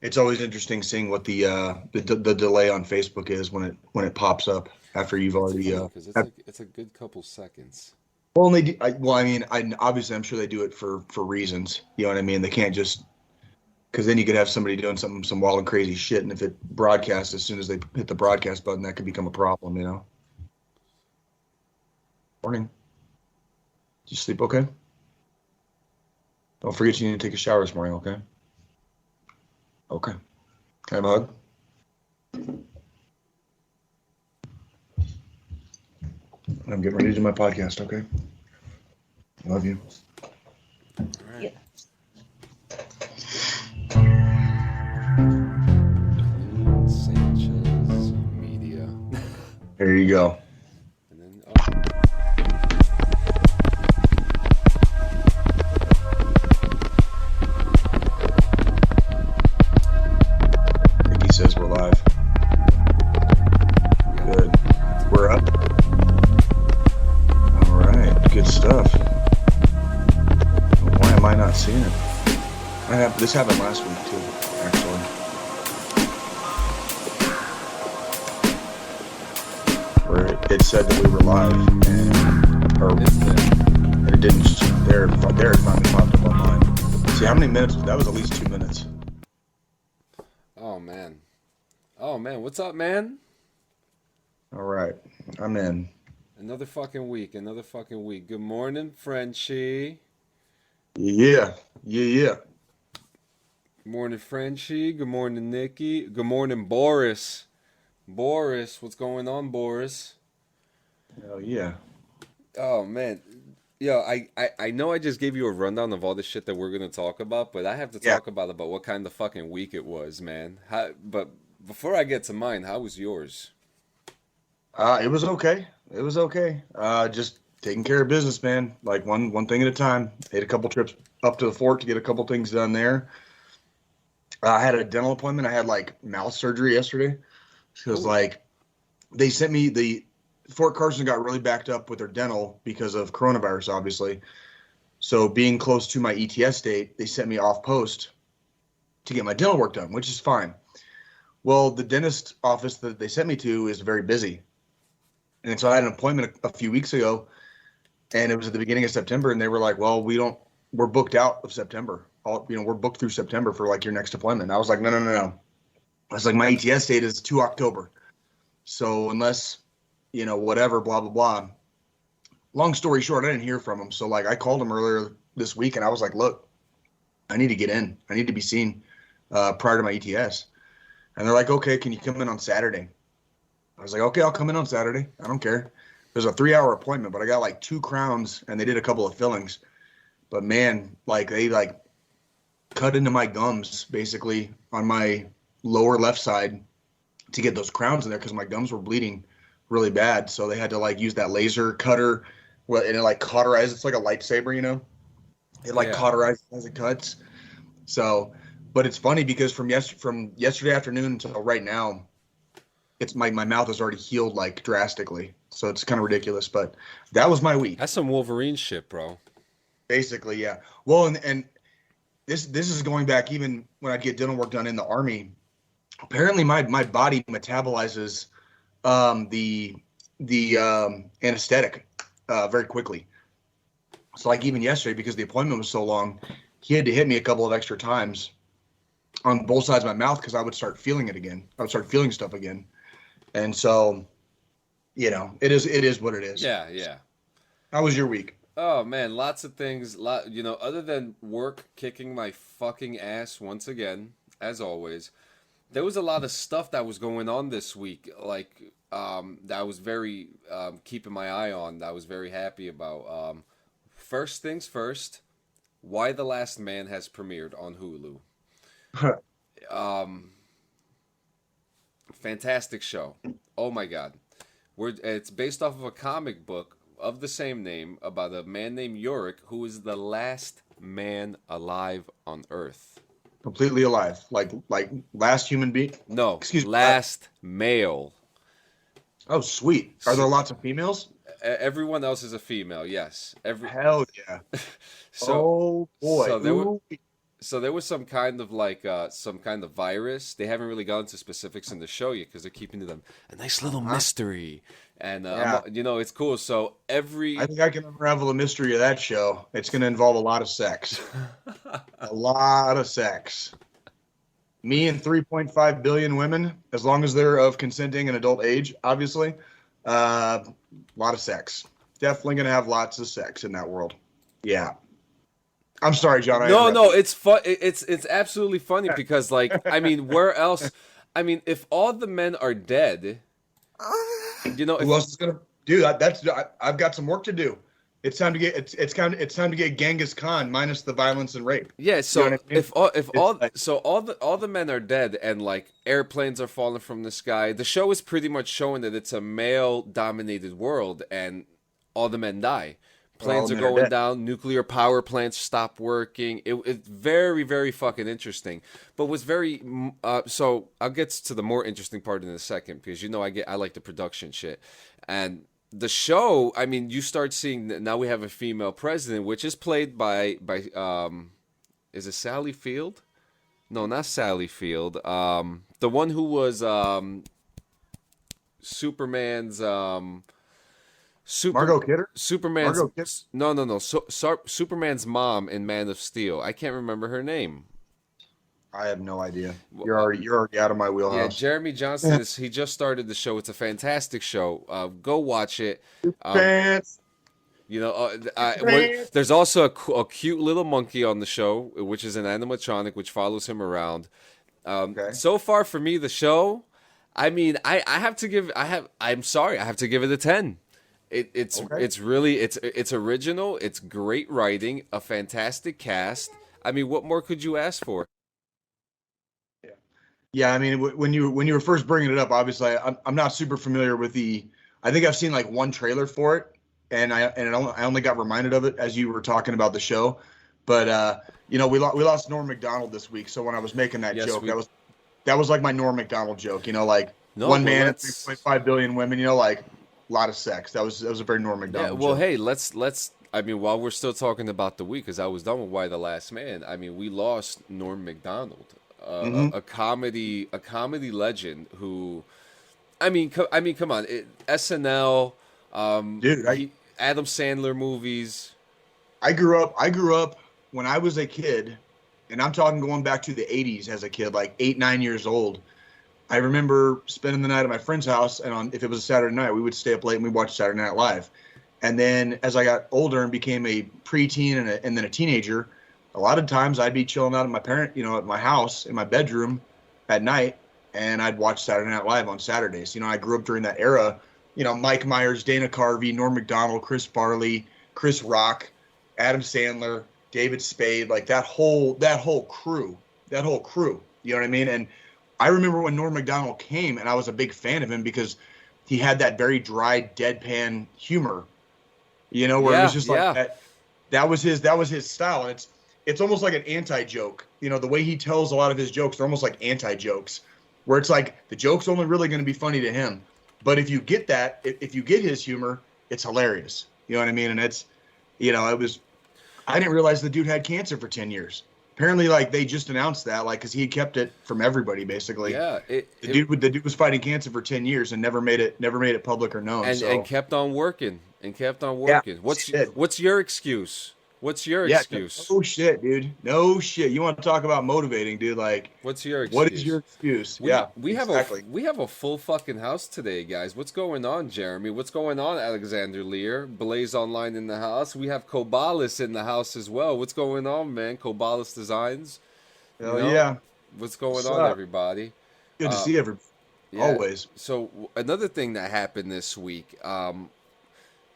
It's always interesting seeing what the delay on Facebook is when it pops up after you've It's already funny because it's a good couple seconds. well, and they do, well, I mean, obviously I'm sure they do it for reasons. You know what I mean? They can't just because then you could have somebody doing some wild and crazy shit, and if it broadcasts as soon as they hit the broadcast button, that could become a problem. You know. Morning. Did you sleep okay? Don't forget you need to take a shower this morning. Okay. Okay. Can I have a hug? I'm getting ready to do my podcast. Okay. Love you. All right. Clean Sanchez Media. There you go. And then, Ricky says we're live. we got Good. We're up. All right. Good stuff. Why am I not seeing it? This happened last week too, actually. Where it said that we were live, or it's there. and it didn't. There it finally popped up on mine. See how many minutes? That was at least 2 minutes. Oh man. Oh man. What's up, man? All right. I'm in. Another fucking week. Another fucking week. Good morning, Frenchie. Yeah. Yeah. Yeah. Good morning, Frenchie. Good morning, Nikki. Good morning, Boris. Boris, what's going on, Boris? Hell yeah. Oh man. Yo, I know I just gave you a rundown of all the shit that we're gonna talk about, but I have to Yeah. talk about what kind of fucking week it was, man. But before I get to mine, how was yours? It was okay. It was okay. Just taking care of business, man. Like one thing at a time. Made a couple trips up to the fort to get a couple things done there. I had a dental appointment. I had like mouth surgery yesterday. Because Oh, like they sent me the Fort Carson got really backed up with their dental because of coronavirus, obviously. So being close to my ETS date, they sent me off post to get my dental work done, which is fine. Well, the dentist office that they sent me to is very busy. And so I had an appointment a few weeks ago, and it was at the beginning of September, and they were like, "Well, we're booked out of September. We're booked through September for like your next appointment." And I was like, "No, no, no, no." I was like, "My ETS date is to October, so unless whatever, blah blah blah." Long story short, I didn't hear from them, so like I called them earlier this week, and I was like, "Look, I need to get in. I need to be seen prior to my ETS." And they're like, "Okay, can you come in on Saturday?" I was like, "Okay, I'll come in on Saturday. I don't care." There's a 3 hour appointment, but I got like two crowns and they did a couple of fillings. But man, like they like cut into my gums basically on my lower left side to get those crowns in there because my gums were bleeding really bad. So they had to like use that laser cutter. Well, and it like cauterized. It's like a lightsaber. It like yeah. cauterizes as it cuts. So, but it's funny because from yesterday afternoon until right now, it's my mouth is already healed like drastically. So it's kind of ridiculous. But that was my week, That's some Wolverine shit, bro. basically. Yeah. Well, and this is going back even when I'd get dental work done in the army. Apparently, my body metabolizes the anesthetic very quickly. So like even yesterday, because the appointment was so long, he had to hit me a couple of extra times on both sides of my mouth because I would start feeling it again. I would start feeling stuff again. And so, it is what it is. Yeah, yeah. How was your week? Oh man, lots of things. Other than work kicking my fucking ass once again, as always. There was a lot of stuff that was going on this week, like that I was very keeping my eye on. That I was very happy about. First things first, Why the Last Man has premiered on Hulu. Um, Fantastic show. Oh my god. It's based off of a comic book of the same name about a man named Yorick who is the last man alive on Earth. Completely alive, like last human being. No, Excuse me. last male. Oh, sweet. Are there So, lots of females? everyone else is a female. Yes. Hell yeah. So Oh boy. so there were Ooh. So there was some kind of like some kind of virus. They haven't really gone into specifics in the show yet because they're keeping it a nice little mystery. And Yeah. it's cool. So I think I can unravel the mystery of that show. It's going to involve a lot of sex. A lot of sex. Me and 3.5 billion women, as long as they're of consenting and adult age, obviously. A lot of sex. Definitely going to have lots of sex in that world. Yeah. I'm sorry, John. no, it's fun. It's absolutely funny because like I mean, where else? I mean, if all the men are dead, Who else is gonna do that? I've got some work to do. It's time to get it's time to get Genghis Khan minus the violence and rape. Yeah, so You know what I mean? if all so all the men are dead and like airplanes are falling from the sky, the show is pretty much showing that it's a male dominated world and all the men die. Planes are going down, nuclear power plants stop working. It's very, very fucking interesting. But what's very so I'll get to the more interesting part in a second because I like the production shit. And the show, I mean, you start seeing that now we have a female president, which is played by is it Sally Field? No, not Sally Field. The one who was Superman's Margot Kidder? Superman's Margot Kidder? no. Superman's mom in Man of Steel. I can't remember her name. I have no idea. You're already out of my Yeah, wheelhouse. Jeremy Johnson he just started the show. It's a fantastic show. Go watch it. Pants. There's also a cute little monkey on the show, which is an animatronic, which follows him around. Okay. So far for me, the show, I mean, I have to give I have to give it a 10. It's really it's original. It's great writing, a fantastic cast. I mean, what more could you ask for? Yeah, I mean, when you were first bringing it up, obviously, I'm not super familiar with the. I think I've seen like one trailer for it, and I only got reminded of it as you were talking about the show. But we lost Norm Macdonald this week, so when I was making that joke, that was like my Norm Macdonald joke. One man and 3.5 billion women. Like a lot of sex. That was a very Norm Macdonald. Yeah. Well, joke. hey, let's. I mean, while we're still talking about the week, because I was done with Why the Last Man. I mean, we lost Norm Macdonald. A comedy legend who, I mean, come on, SNL, Dude, Adam Sandler movies. I grew up when I was a kid, and I'm talking going back to the 80s as a kid, like 8, 9 years old. I remember spending the night at my friend's house, and if it was a Saturday night, we would stay up late and we watched Saturday Night Live. And then as I got older and became a preteen and then a teenager, a lot of times I'd be chilling out at my house in my bedroom at night, and I'd watch Saturday Night Live on Saturdays. I grew up during that era. Mike Myers, Dana Carvey, Norm Macdonald, Chris Farley, Chris Rock, Adam Sandler, David Spade, like that whole crew. You know what I mean? And I remember when Norm Macdonald came, and I was a big fan of him because he had that very dry, deadpan humor. Where it was just like that. That was his style, and it's almost like an anti-joke. The way he tells a lot of his jokes, they're almost like anti-jokes, where it's like the joke's only really going to be funny to him. But if you get that, if you get his humor, it's hilarious. You know what I mean? And it was, I didn't realize the dude had cancer for 10 years. Apparently, like, they just announced that, like, because he kept it from everybody, basically. Yeah. The dude was fighting cancer for 10 years and never made it public or known. And kept on working. Yeah, what's your excuse? What's your excuse? No shit, dude. No shit. You want to talk about motivating, dude? Like, what's your excuse? What is your excuse? We have a full fucking house today, guys. What's going on, Jeremy? What's going on, Alexander Lear? Blaze Online in the house. We have Kobalis in the house as well. What's going on, man? Kobalis Designs. Yeah. What's going on, everybody? Good to see everybody. Yeah. Always. So another thing that happened this week,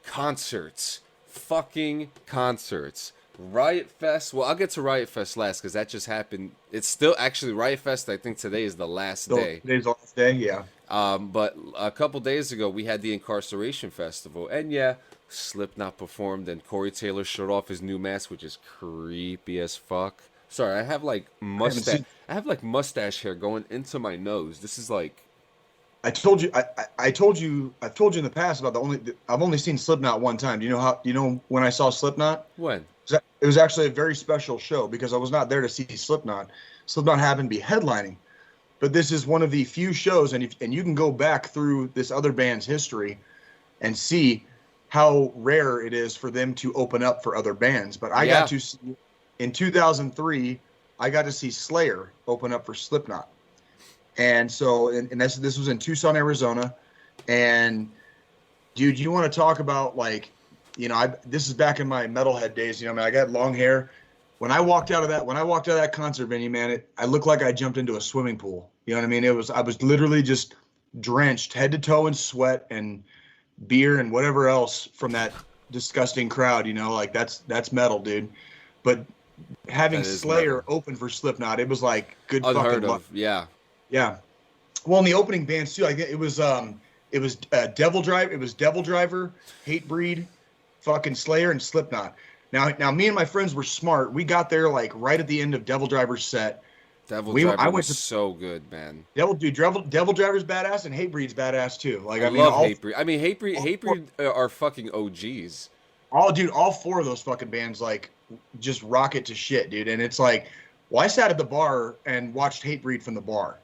concerts. Fucking concerts. Riot Fest. Well, I'll get to Riot Fest last because that just happened. It's still actually Riot Fest. I think today is the last day. Today's the last day, yeah. But a couple days ago, we had the Incarceration Festival. And yeah, Slipknot performed and Corey Taylor showed off his new mask, which is creepy as fuck. Sorry, I have like mustache hair going into my nose. This is like... I've told you in the past about I've only seen Slipknot one time. Do you know when I saw Slipknot? When? It was actually a very special show because I was not there to see Slipknot. Slipknot happened to be headlining, but this is one of the few shows, and you can go back through this other band's history and see how rare it is for them to open up for other bands. But I got to see, in 2003, I got to see Slayer open up for Slipknot. And so, and this was in Tucson, Arizona. And dude, you want to talk about like, this is back in my metalhead days. I got long hair. When I walked out of that concert venue, man, I looked like I jumped into a swimming pool. You know what I mean? I was literally just drenched head to toe in sweat and beer and whatever else from that disgusting crowd. Like that's metal, dude. But having Slayer open for Slipknot, it was like good fucking luck. Yeah. Yeah. Well, in the opening bands too, like it was Devil Driver. It was Devil Driver, Hatebreed, fucking Slayer, and Slipknot. Now, me and my friends were smart. We got there like right at the end of Devil Driver's set. Devil Driver was so good, man. Devil Driver's badass, and Hatebreed's badass too. Like I love Hatebreed. I mean, Hatebreed are fucking OGs. All four of those fucking bands like just rock it to shit, dude. And it's like, well, I sat at the bar and watched Hatebreed from the bar,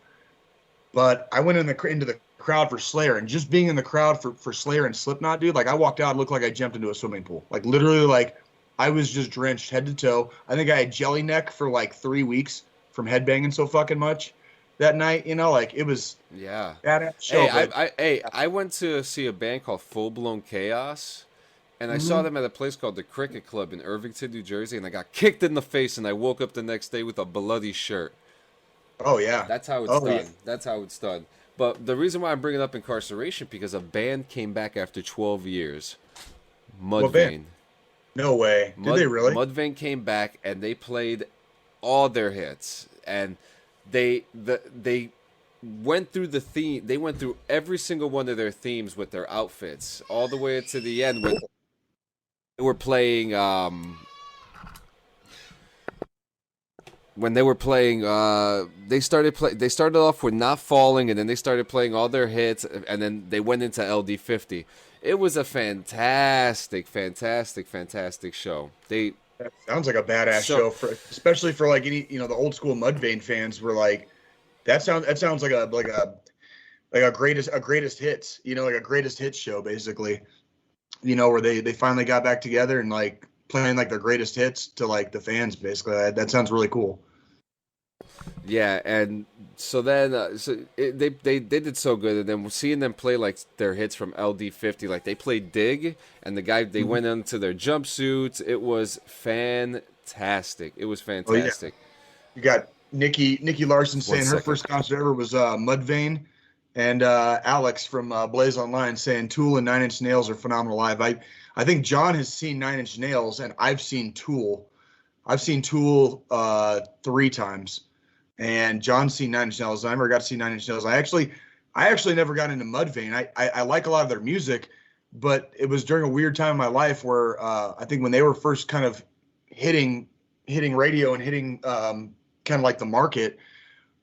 but I went into the crowd for Slayer, and just being in the crowd for Slayer and Slipknot, dude, like I walked out, it looked like I jumped into a swimming pool. Like literally, like I was just drenched head to toe. I think I had jelly neck for like 3 weeks from headbanging so fucking much that night. Like it was badass show. I went to see a band called Full Blown Chaos, and I saw them at a place called the Cricket Club in Irvington, New Jersey, and I got kicked in the face, and I woke up the next day with a bloody shirt. Oh yeah, that's how it's done. Yeah. That's how it's done. But the reason why I'm bringing up incarceration, because a band came back after 12 years. Mudvayne. No way. Did they really? Mudvayne came back and they played all their hits, and they went through the theme. They went through every single one of their themes with their outfits, all the way to the end when they were playing. When they were playing, they started off with Not Falling, and then they started playing all their hits, and then they went into LD50. It was a fantastic show. That sounds like a badass show, especially for like any the old school Mudvayne fans were like, that sounds like a greatest hits, like a greatest hits show basically, where they finally got back together and like playing like their greatest hits to like the fans basically. That sounds really cool. Yeah, and so then they did so good, and then seeing them play like their hits from LD50, like they played Dig, and they went into their jumpsuits. It was fantastic. Oh, yeah. You got Nikki Larson saying her first concert ever was Mudvayne, and Alex from Blaze Online saying Tool and Nine Inch Nails are phenomenal live. I think John has seen Nine Inch Nails, and I've seen Tool. I've seen Tool 3 times, and John's seen Nine Inch Nails. I never got to see Nine Inch Nails. I actually never got into Mudvayne. I like a lot of their music, but it was during a weird time in my life where I think when they were first kind of hitting radio and hitting kind of like the market,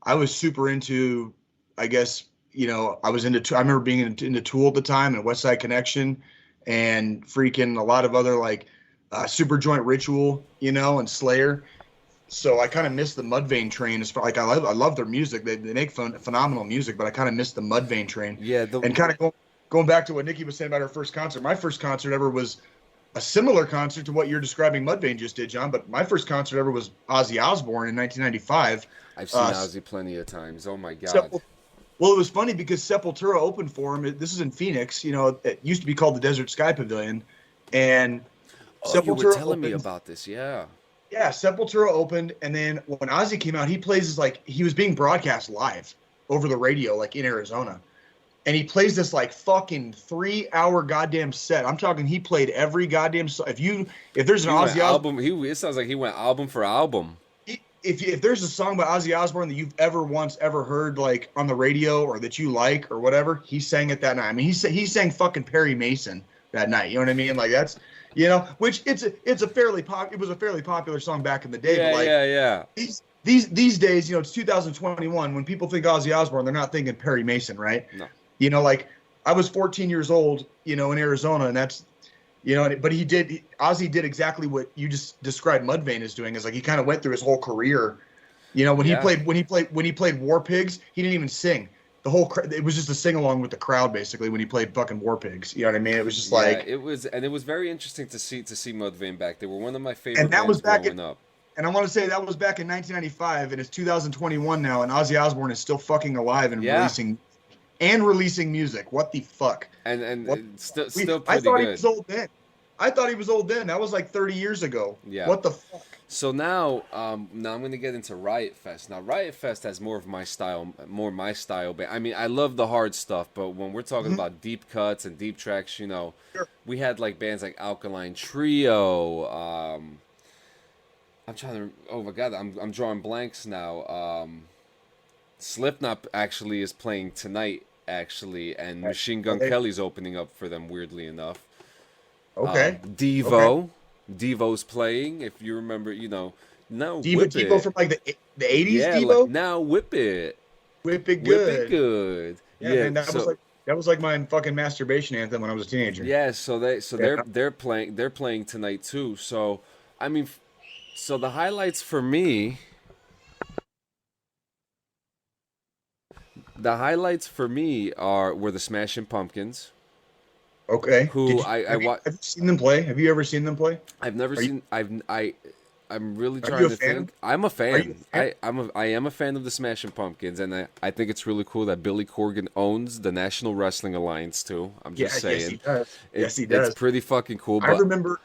I was super into, I guess, I was into. I remember being into Tool at the time and West Side Connection, and freaking a lot of other like Super Joint Ritual, and Slayer. So I kind of missed the Mudvayne train. As far like I love their music. They make phenomenal music, but I kind of missed the Mudvayne train. Yeah. And kind of going back to what Nikki was saying about her first concert. My first concert ever was a similar concert to what you're describing Mudvayne just did, John. But my first concert ever was Ozzy Osbourne in 1995. I've seen Ozzy plenty of times. Oh my God. Well, it was funny because Sepultura opened for him. This is in Phoenix. It used to be called the Desert Sky Pavilion, and Sepultura you were telling me about this, yeah. Yeah, Sepultura opened, and then when Ozzy came out, he plays he was being broadcast live over the radio, like in Arizona, and he plays this like fucking 3-hour goddamn set. I'm talking, he played every goddamn song. If there's an Ozzy album, it sounds like he went album for album. If there's a song by Ozzy Osbourne that you've ever heard like on the radio or that you like or whatever, he sang it that night. I mean, he sang fucking Perry Mason that night. You know what I mean? Like that's, which it was a fairly popular song back in the day. Yeah, but like, yeah. These days, it's 2021. When people think Ozzy Osbourne, they're not thinking Perry Mason, right? No. Like I was 14 years old, in Arizona, and that's You know, but Ozzy did exactly what you just described Mudvayne is doing. Is like he kind of went through his whole career. You know, Yeah. when he played War Pigs, he didn't even sing. It was just a sing along with the crowd basically when he played fucking War Pigs. You know what I mean? It was just Yeah, like, it was very interesting to see Mudvayne back. They were one of my and favorite that was bands back in, growing up. and I want to say that was back in 1995, and it's 2021 now, and Ozzy Osbourne is still fucking alive Yeah, and releasing music. What the fuck? and What it's still we? still I pretty thought he good. was old then. I thought he was old then. That was like 30 years ago. Yeah. What the fuck? So now, now I'm going to get into Riot Fest. Now, Riot Fest has more of my style, more my style. But I mean, I love the hard stuff, but when we're talking Mhm. about deep cuts and deep tracks, Sure. we had like bands like Alkaline Trio. I'm trying to. Oh my god, I'm drawing blanks now. Slipknot actually is playing tonight, actually, and Machine Gun Okay. Kelly's opening up for them. Weirdly enough, Okay. Okay. Devo's playing. If you remember, now whip Devo it. from like the 80s. Yeah, like Devo, now whip it, whip it whip it good. good. Yeah, Yeah, man, so that was like my fucking masturbation anthem when I was a teenager. yeah, Yeah. they're playing tonight too. So I mean, so the highlights for me, were the Smashing Pumpkins, Okay. who I wa- Have you seen them play? Have you ever seen them play? I've never Are you seen. I'm really are you trying a to fan? think. I'm a Are you fan. a fan? I am a fan of the Smashing Pumpkins, and I think it's really cool that Billy Corgan owns the National Wrestling Alliance too. I'm Yeah, just yes, he saying, does. Yes, he it's does. pretty fucking cool. I But remember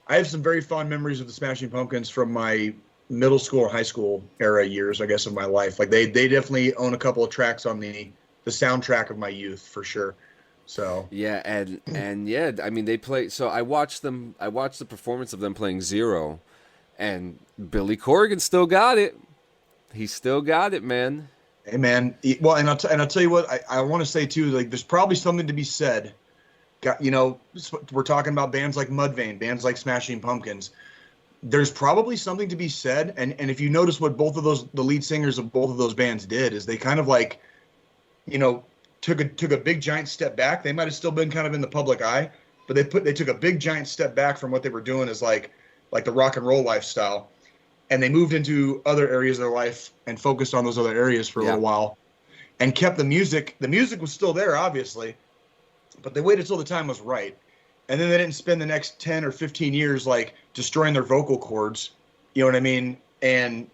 I have some very fond memories of the Smashing Pumpkins from my middle school and high school era years, I guess, of my life. Like they definitely own a couple of tracks on the soundtrack of my youth for sure. So yeah, and yeah, I mean they play. So I watched them. I watched the performance of them playing Zero, and Billy Corgan still got it. He still got it, man. hey man, well, and I'll tell you what I want to say too. Like, there's probably something to be said. We're talking about bands like Mudvayne, bands like Smashing Pumpkins. There's probably something to be said, and if you notice what the lead singers of both of those bands did, is they kind of like, you know, took a big giant step back. They might have still been kind of in the public eye, but they took a big giant step back from what they were doing as like the rock and roll lifestyle, and they moved into other areas of their life and focused on those other areas for a Yeah, little while and kept the music. The music was still there, obviously, but they waited till the time was right. And then they didn't spend the next 10 or 15 years like destroying their vocal cords, you know what I mean? And,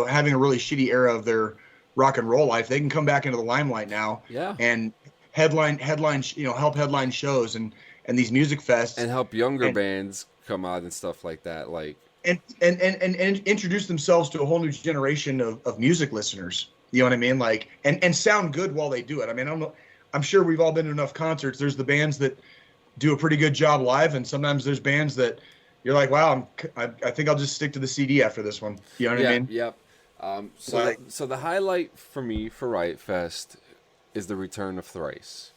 having a really shitty era of their rock and roll life. They can come back into the limelight now yeah, and help headline shows and these music fests and help younger and bands come out and stuff like that. Like, and introduce themselves to a whole new generation of music listeners. You know what I mean? Like, and sound good while they do it. I mean, I don't know. I'm sure we've all been to enough concerts. There's the bands that do a pretty good job live, and sometimes there's bands that you're like, wow, I think I'll just stick to the CD after this one. You know what I yeah, mean? yep. Like, So the highlight for me for Riot Fest is the return of Thrice.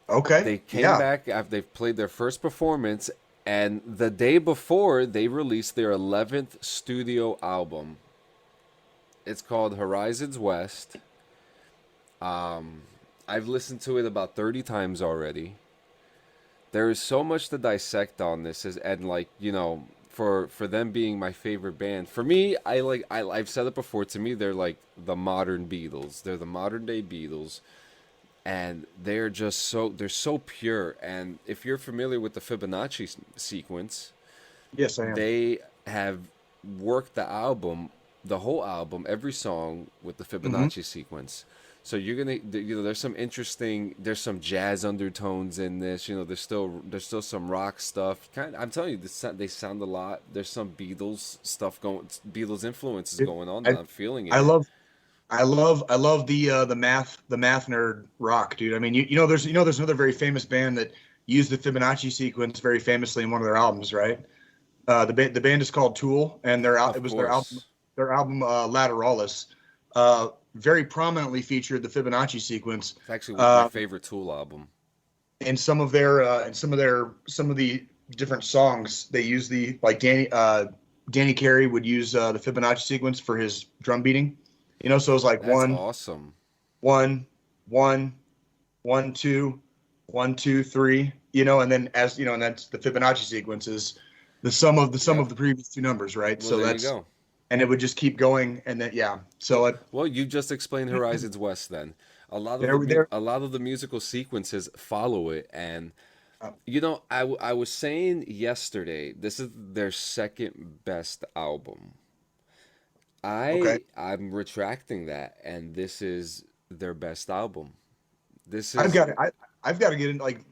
okay, They came yeah, back after they've played their first performance, and the day before they released their 11th studio album. It's called Horizons West. I've listened to it about 30 times already. There is so much to dissect on this, and like for them being my favorite band. For me, I've said it before. To me, they're like the modern Beatles. They're the modern day Beatles, and they're so pure. And if you're familiar with the Fibonacci sequence, yes, I am. they have worked the whole album, every song with the Hmm. Fibonacci sequence. So there's some jazz undertones in this. There's still some rock stuff. I'm telling you, they sound a lot. There's some Beatles influences going on that I I'm feeling I in it. love I love the math nerd rock, dude. I mean, there's another very famous band that used the Fibonacci sequence very famously in one of their albums, right? The band is called Tool, and it Of was course, their album Lateralis. Very prominently featured the Fibonacci sequence it's actually my uh, favorite Tool album. in some of the different songs. They use Danny Carey would use the Fibonacci sequence for his drum beating. So it's like That's one, awesome. one, one, 1 2 1 2 3. and then and that's the Fibonacci sequence is the sum of the previous two numbers, right? Well, So there you that's go. and it would just keep going, and then So Well, you just explained Horizons West then. there. A lot of the musical sequences follow it, and Uh, I was saying yesterday, this is their second best album. okay, I'm retracting that, and this is their best album. This I've is got I've got to get in. Like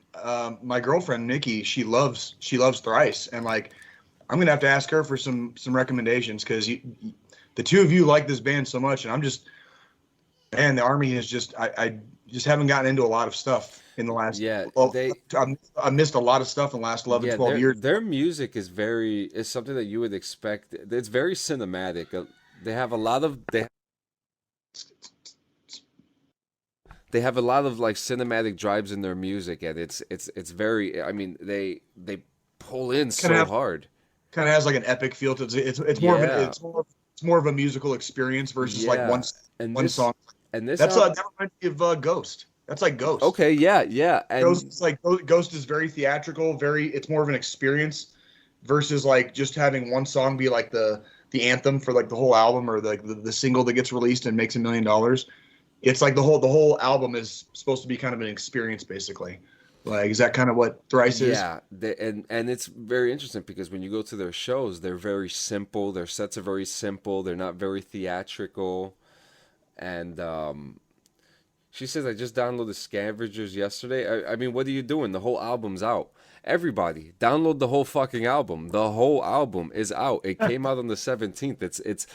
my girlfriend Nikki, she loves Thrice, and like I'm gonna have to ask her for some recommendations because the two of you like this band so much, and I'm just man, the Army has just I just haven't gotten into a lot of stuff in the last. yeah, Well, they I missed a lot of stuff in the last 11, yeah, 12 years. their music is something that you would expect. It's very cinematic. They have a lot of they have a lot of like cinematic drives in their music, and it's very. I mean, they pull in Kind of so have hard. kind of has like an epic feel to it. It's more of an Yeah, it's more of a musical experience versus like yeah, and one this song. and this That's album. that reminds me of Ghost. That's like Ghost. Okay, yeah, yeah, Ghost and is like Ghost is very theatrical, it's more of an experience versus like just having one song be like the anthem for like the whole album or the single that gets released and makes $1 million. It's like the whole album is supposed to be kind of an experience basically. Like is that kind of what Thrice is? yeah, and it's very interesting because when you go to their shows, they're very simple. Their sets are very simple. They're not very theatrical, and she says, I just downloaded Scavengers yesterday. I mean, what are you doing? The whole album's out. Everybody, download the whole fucking album. The whole album is out. It came out on the 17th.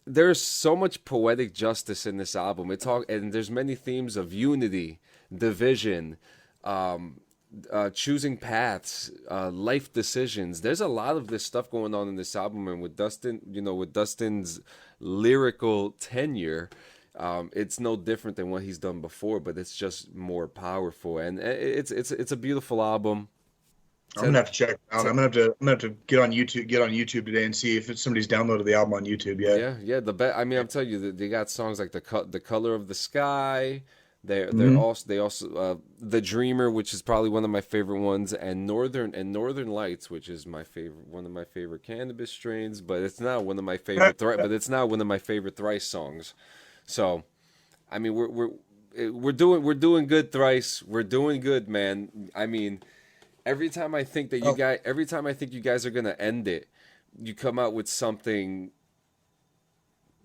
There's so much poetic justice in this album. And there's many themes of unity, division, um, choosing paths, life decisions. There's a lot of this stuff going on in this album, and with Dustin, with Dustin's lyrical tenure, it's no different than what he's done before, but it's just more powerful, and it's a beautiful album. I'm gonna have to check it out. To, I'm gonna have to get on YouTube today and see if somebody's downloaded the album on YouTube yet. yeah, yeah. I mean, I'm telling you, they got songs like the color of the sky. Hmm. They also the Dreamer, which is probably one of my favorite ones, and Northern Lights, which is one of my favorite cannabis strains, but it's not one of my favorite Thrice songs. So, I mean, we're doing good, Thrice. We're doing good, man. I mean, Oh, every time I think you guys are gonna end it, you come out with something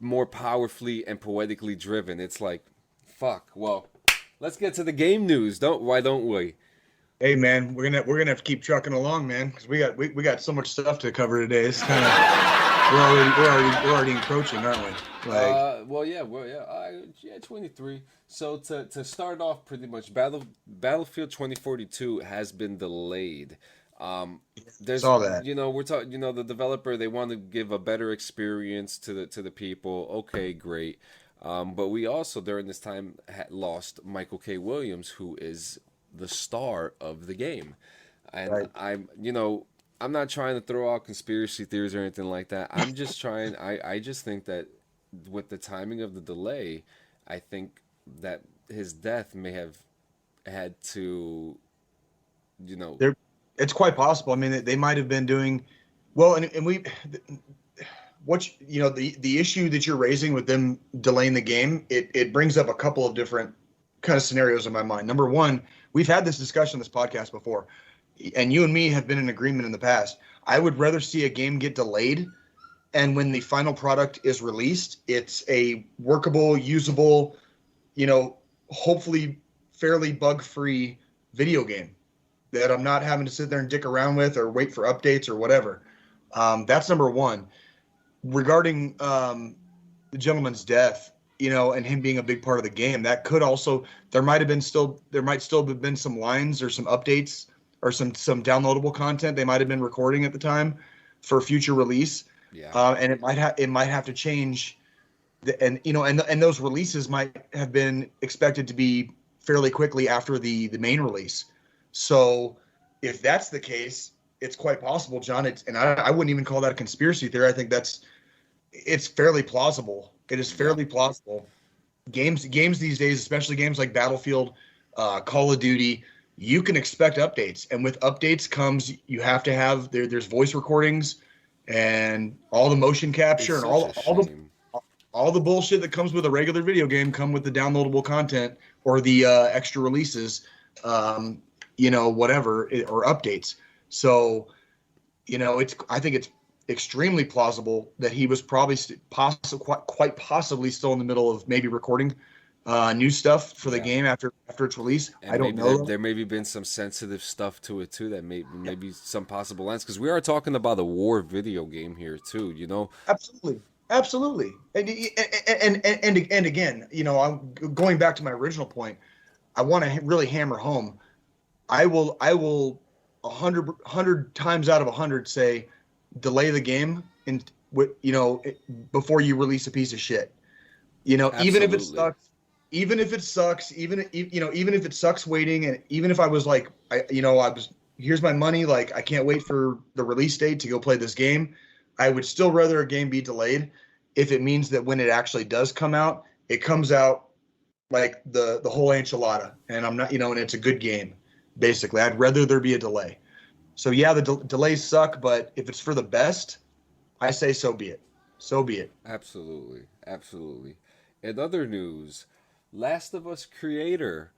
more powerfully and poetically driven. It's like, fuck. Well, let's get to the game news. Why don't we? hey man, we're gonna have to keep trucking along, man, because we got so much stuff to cover today. It's kind of we're already encroaching, aren't we? Like, Yeah, 23. So to start off, pretty much Battlefield 2042 has been delayed. There's, saw that. we're talking, the developer, they want to give a better experience to the people. Okay, great. But we also during this time lost Michael K. Williams, who is the star of the game, and Right. I'm not trying to throw out conspiracy theories or anything like that. I'm just trying. I just think that with the timing of the delay, I think that his death may have had to, you know, There, it's quite possible. I mean, they might have been doing well, and we the issue that you're raising with them delaying the game, it brings up a couple of different kind of scenarios in my mind. Number one, we've had this discussion on this podcast before, and you and me have been in agreement in the past. I would rather see a game get delayed, and when the final product is released, it's a workable, usable, hopefully fairly bug-free video game that I'm not having to sit there and dick around with or wait for updates or whatever. That's number one. Regarding the gentleman's death, and him being a big part of the game, that could also there might still have been some lines or some updates or some downloadable content they might have been recording at the time for future release, yeah, and it might have to change, and those releases might have been expected to be fairly quickly after the main release. So if that's the case, it's quite possible, John. I wouldn't even call that a conspiracy theory. I think it's fairly plausible. It is yeah, fairly plausible. Games these days, especially games like Battlefield, Call of Duty, you can expect updates. And with updates comes, you have to have there's voice recordings and all the motion capture It's and such a shame. all the bullshit that comes with a regular video game come with the downloadable content or the extra releases, whatever, or updates. So, I think it's extremely plausible that he was probably quite possibly still in the middle of maybe recording new stuff for the game after its release. And I don't maybe know. there maybe been some sensitive stuff to it too. That maybe some possible lens, because we are talking about a war video game here too. Absolutely. And again, I'm going back to my original point. I want to really hammer home. I will 100 times out of 100 say delay the game before you release a piece of shit. Even if it sucks, even if it sucks waiting, and even if I was like, here's my money, like I can't wait for the release date to go play this game, I would still rather a game be delayed if it means that when it actually does come out, it comes out like the whole enchilada, and I'm not, and it's a good game. Basically, I'd rather there be a delay. So yeah, the delays suck, but if it's for the best, I say so be it. So be it. Absolutely, absolutely. In other news, Last of Us creator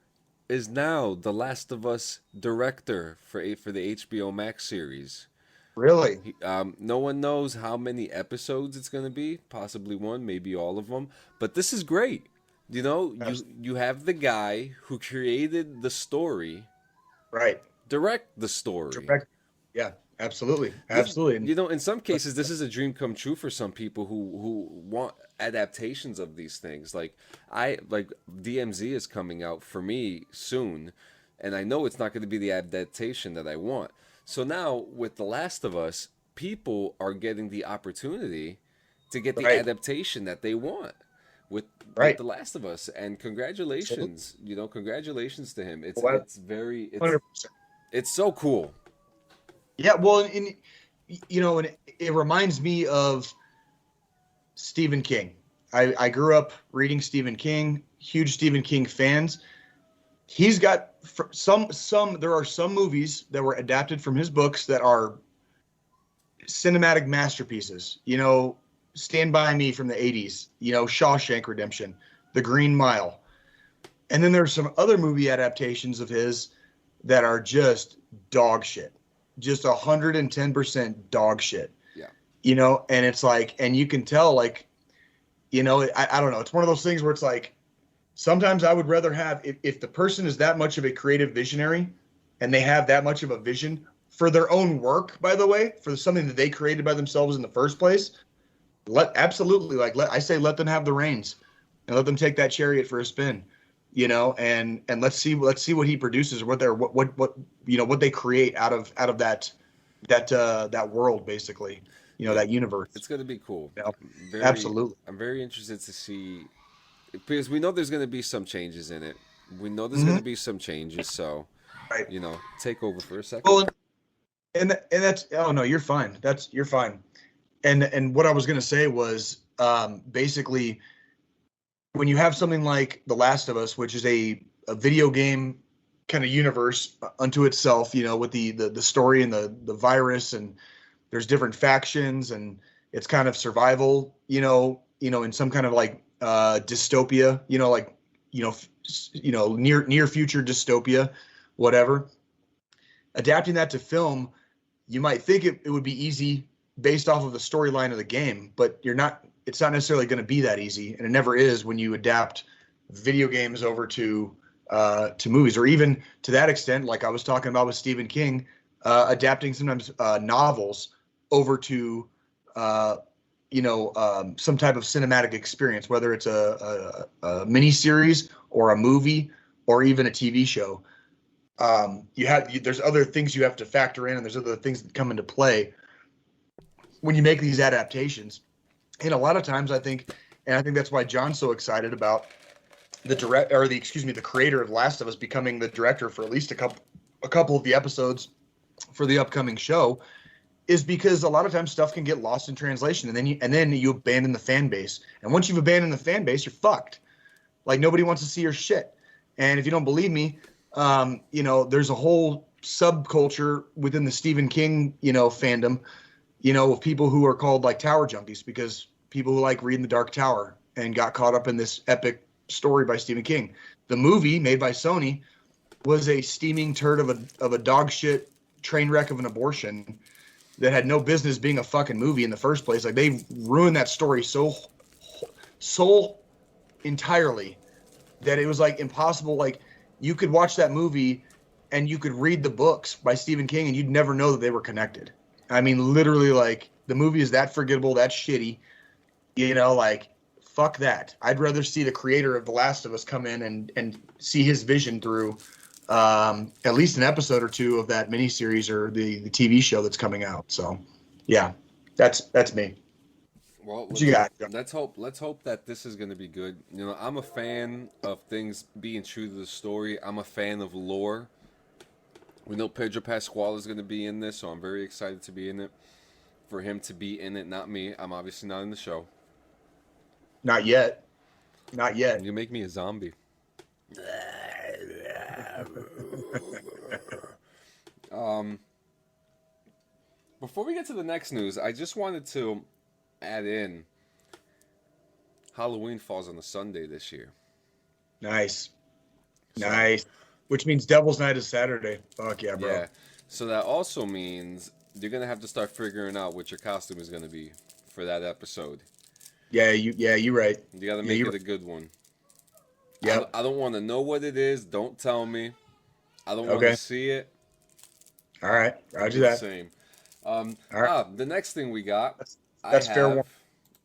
is now the Last of Us director for the HBO Max series. Really? No one knows how many episodes it's going to be. Possibly one, maybe all of them. But this is great. You have the guy who created the story, right? Direct the story. Yeah, absolutely. In some cases, this is a dream come true for some people who want adaptations of these things. Like DMZ is coming out for me soon, and I know it's not going to be the adaptation that I want. So now with The Last of Us, people are getting the opportunity to get the adaptation that they want with The Last of Us. And congratulations, congratulations to him. It's 100%. It's so cool. Yeah, well, and it reminds me of Stephen King. I grew up reading Stephen King, huge Stephen King fans. He's got there are some movies that were adapted from his books that are cinematic masterpieces. Stand By Me from the 80s, Shawshank Redemption, The Green Mile. And then there's some other movie adaptations of his that are just dog shit. Just 110% dog shit. Yeah. And it's like, and you can tell, like, I don't know. It's one of those things where it's like, sometimes I would rather have, if the person is that much of a creative visionary and they have that much of a vision for their own work, by the way, for something that they created by themselves in the first place, let them have the reins and let them take that chariot for a spin, and let's see what he produces, what they create out of that world, basically, that universe. It's going to be cool. Absolutely. I'm very interested to see, because we know there's going to be some changes in it. We know there's going to be some changes. So, take over for a second. Well, and that's, oh no, you're fine. You're fine. And what I was going to say was, basically, when you have something like The Last of Us, which is a video game kind of universe unto itself, with the story and the virus, and there's different factions, and it's kind of survival, in some kind of like dystopia, near future dystopia, whatever. Adapting that to film, you might think it would be easy based off of the storyline of the game, but it's not necessarily going to be that easy, and it never is when you adapt video games over to movies, or even to that extent, like I was talking about with Stephen King, adapting sometimes novels over to some type of cinematic experience, whether it's a mini series or a movie or even a TV show. There's other things you have to factor in, and there's other things that come into play when you make these adaptations. And a lot of times I think that's why John's so excited about the creator of Last of Us becoming the director for at least a couple of the episodes for the upcoming show, is because a lot of times stuff can get lost in translation, and then you abandon the fan base. And once you've abandoned the fan base, you're fucked. Like, nobody wants to see your shit. And if you don't believe me, There's a whole subculture within the Stephen King, fandom, of people who are called like tower junkies because people who like reading The Dark Tower and got caught up in this epic story by Stephen King. The movie made by Sony was a steaming turd of a dog shit train wreck of an abortion that had no business being a fucking movie in the first place. Like they ruined that story so entirely that it was like impossible. Like you could watch that movie and you could read the books by Stephen King and you'd never know that they were connected. I mean, literally, like the movie is that forgettable, that shitty, like fuck that. I'd rather see the creator of The Last of Us come in and see his vision through at least an episode or two of that miniseries or the TV show that's coming out. So, yeah, that's me. Well, what you got? Let's hope that this is going to be good. I'm a fan of things being true to the story. I'm a fan of lore. We know Pedro Pascal is going to be in this, so I'm very excited to be in it. For him to be in it, not me. I'm obviously not in the show. Not yet. Not yet. You make me a zombie. Before we get to the next news, I just wanted to add in Halloween falls on a Sunday this year. Nice. Nice. Which means Devil's Night is Saturday. Fuck yeah, bro. Yeah. So that also means you're going to have to start figuring out what your costume is going to be for that episode. Yeah, you're right. You got to make it a good one. Yeah. I don't want to know what it is. Don't tell me. I don't want to see it. All right. Roger that. Same. All right. The next thing we got, that's fair one.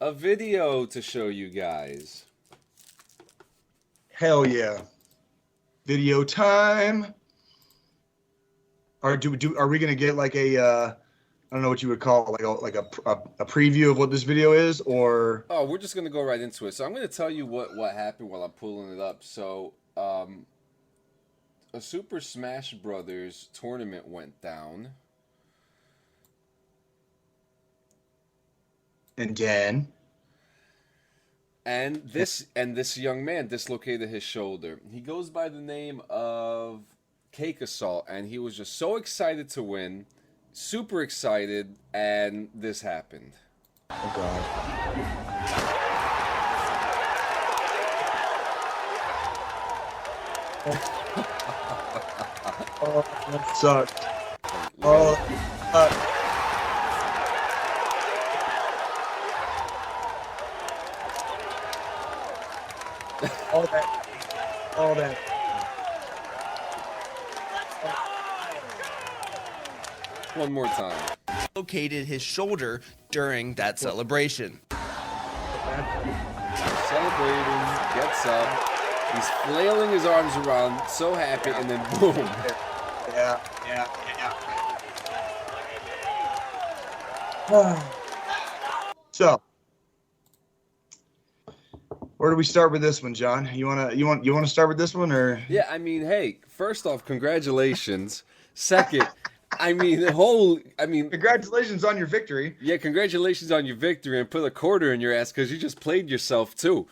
A video to show you guys. Hell yeah. Video time. Are we gonna get like a I don't know what you would call it, like a preview of what this video is, or? Oh, we're just gonna go right into it. So I'm gonna tell you what happened while I'm pulling it up. So a Super Smash Brothers tournament went down. And then? And this young man dislocated his shoulder. He goes by the name of Cake Assault, and he was just so excited to win, super excited, and this happened. Oh God. Oh, that sucked. Oh, all that. One more time. Located his shoulder during that celebration. Celebrating, gets up, he's flailing his arms around, so happy, and then boom. Yeah. So, where do we start with this one, John? You want to start with this one, or? Yeah, I mean, hey, first off, congratulations. Second, congratulations on your victory. Yeah, congratulations on your victory, and put a quarter in your ass because you just played yourself too.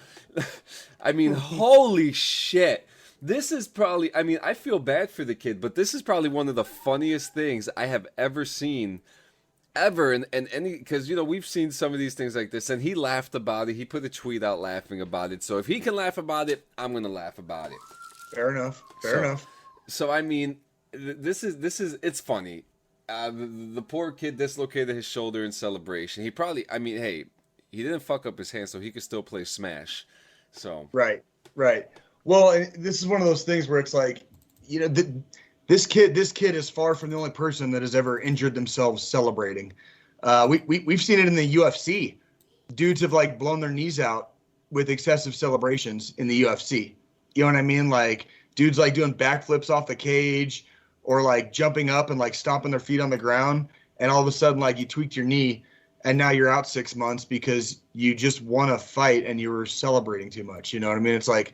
I mean, holy shit. This is probably, I feel bad for the kid, but this is probably one of the funniest things I have ever seen. Ever, and any, because we've seen some of these things like this, and he laughed about it. He put a tweet out laughing about it. So if he can laugh about it, I'm gonna laugh about it. Fair enough. Fair enough. So this is it's funny. The poor kid dislocated his shoulder in celebration. He probably, he didn't fuck up his hand, so he could still play Smash. So right. Well, and this is one of those things where it's like, This kid is far from the only person that has ever injured themselves celebrating. We've seen it in the UFC. Dudes have like blown their knees out with excessive celebrations in the UFC. You know what I mean? Like dudes like doing backflips off the cage or like jumping up and like stomping their feet on the ground. And all of a sudden, like you tweaked your knee and now you're out 6 months because you just won a fight and you were celebrating too much. You know what I mean? It's like,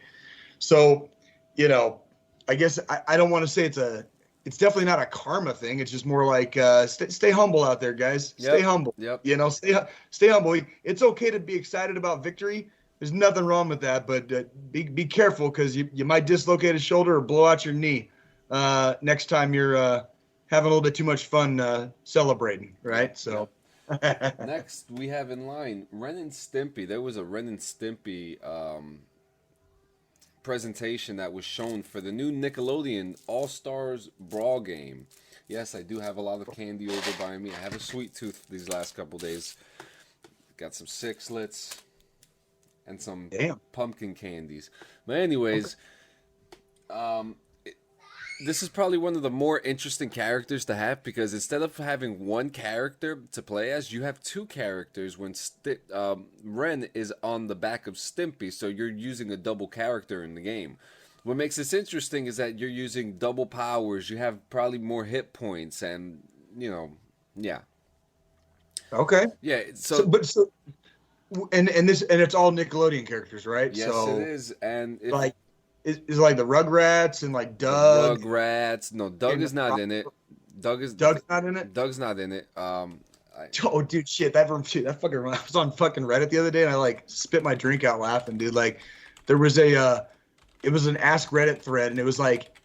so, I guess I don't want to say it's definitely not a karma thing. It's just more like stay humble out there, guys. Yep. Stay humble. Yep. Stay humble. It's okay to be excited about victory. There's nothing wrong with that, but be careful because you might dislocate a shoulder or blow out your knee. next time you're having a little bit too much fun celebrating, right? So. Next, we have in line Ren and Stimpy. There was a Ren and Stimpy presentation that was shown for the new Nickelodeon All-Stars Brawl game. Yes, I do have a lot of candy over by me. I have a sweet tooth these last couple days. Got some sixlets and some pumpkin candies. But anyways, this is probably one of the more interesting characters to have, because instead of having one character to play as, you have two characters when Ren is on the back of Stimpy, so you're using a double character in the game. What makes this interesting is that you're using double powers, you have probably more hit points, and, yeah. Okay. Yeah, and it's all Nickelodeon characters, right? Yes, so, it is, and Is it like the Rugrats and like Doug? The Rugrats. No, Doug is not in it. Doug's not in it? Doug's not in it. Oh, dude, that fucking. I was on fucking Reddit the other day and I like spit my drink out laughing, dude. Like, there was it was an Ask Reddit thread, and it was like,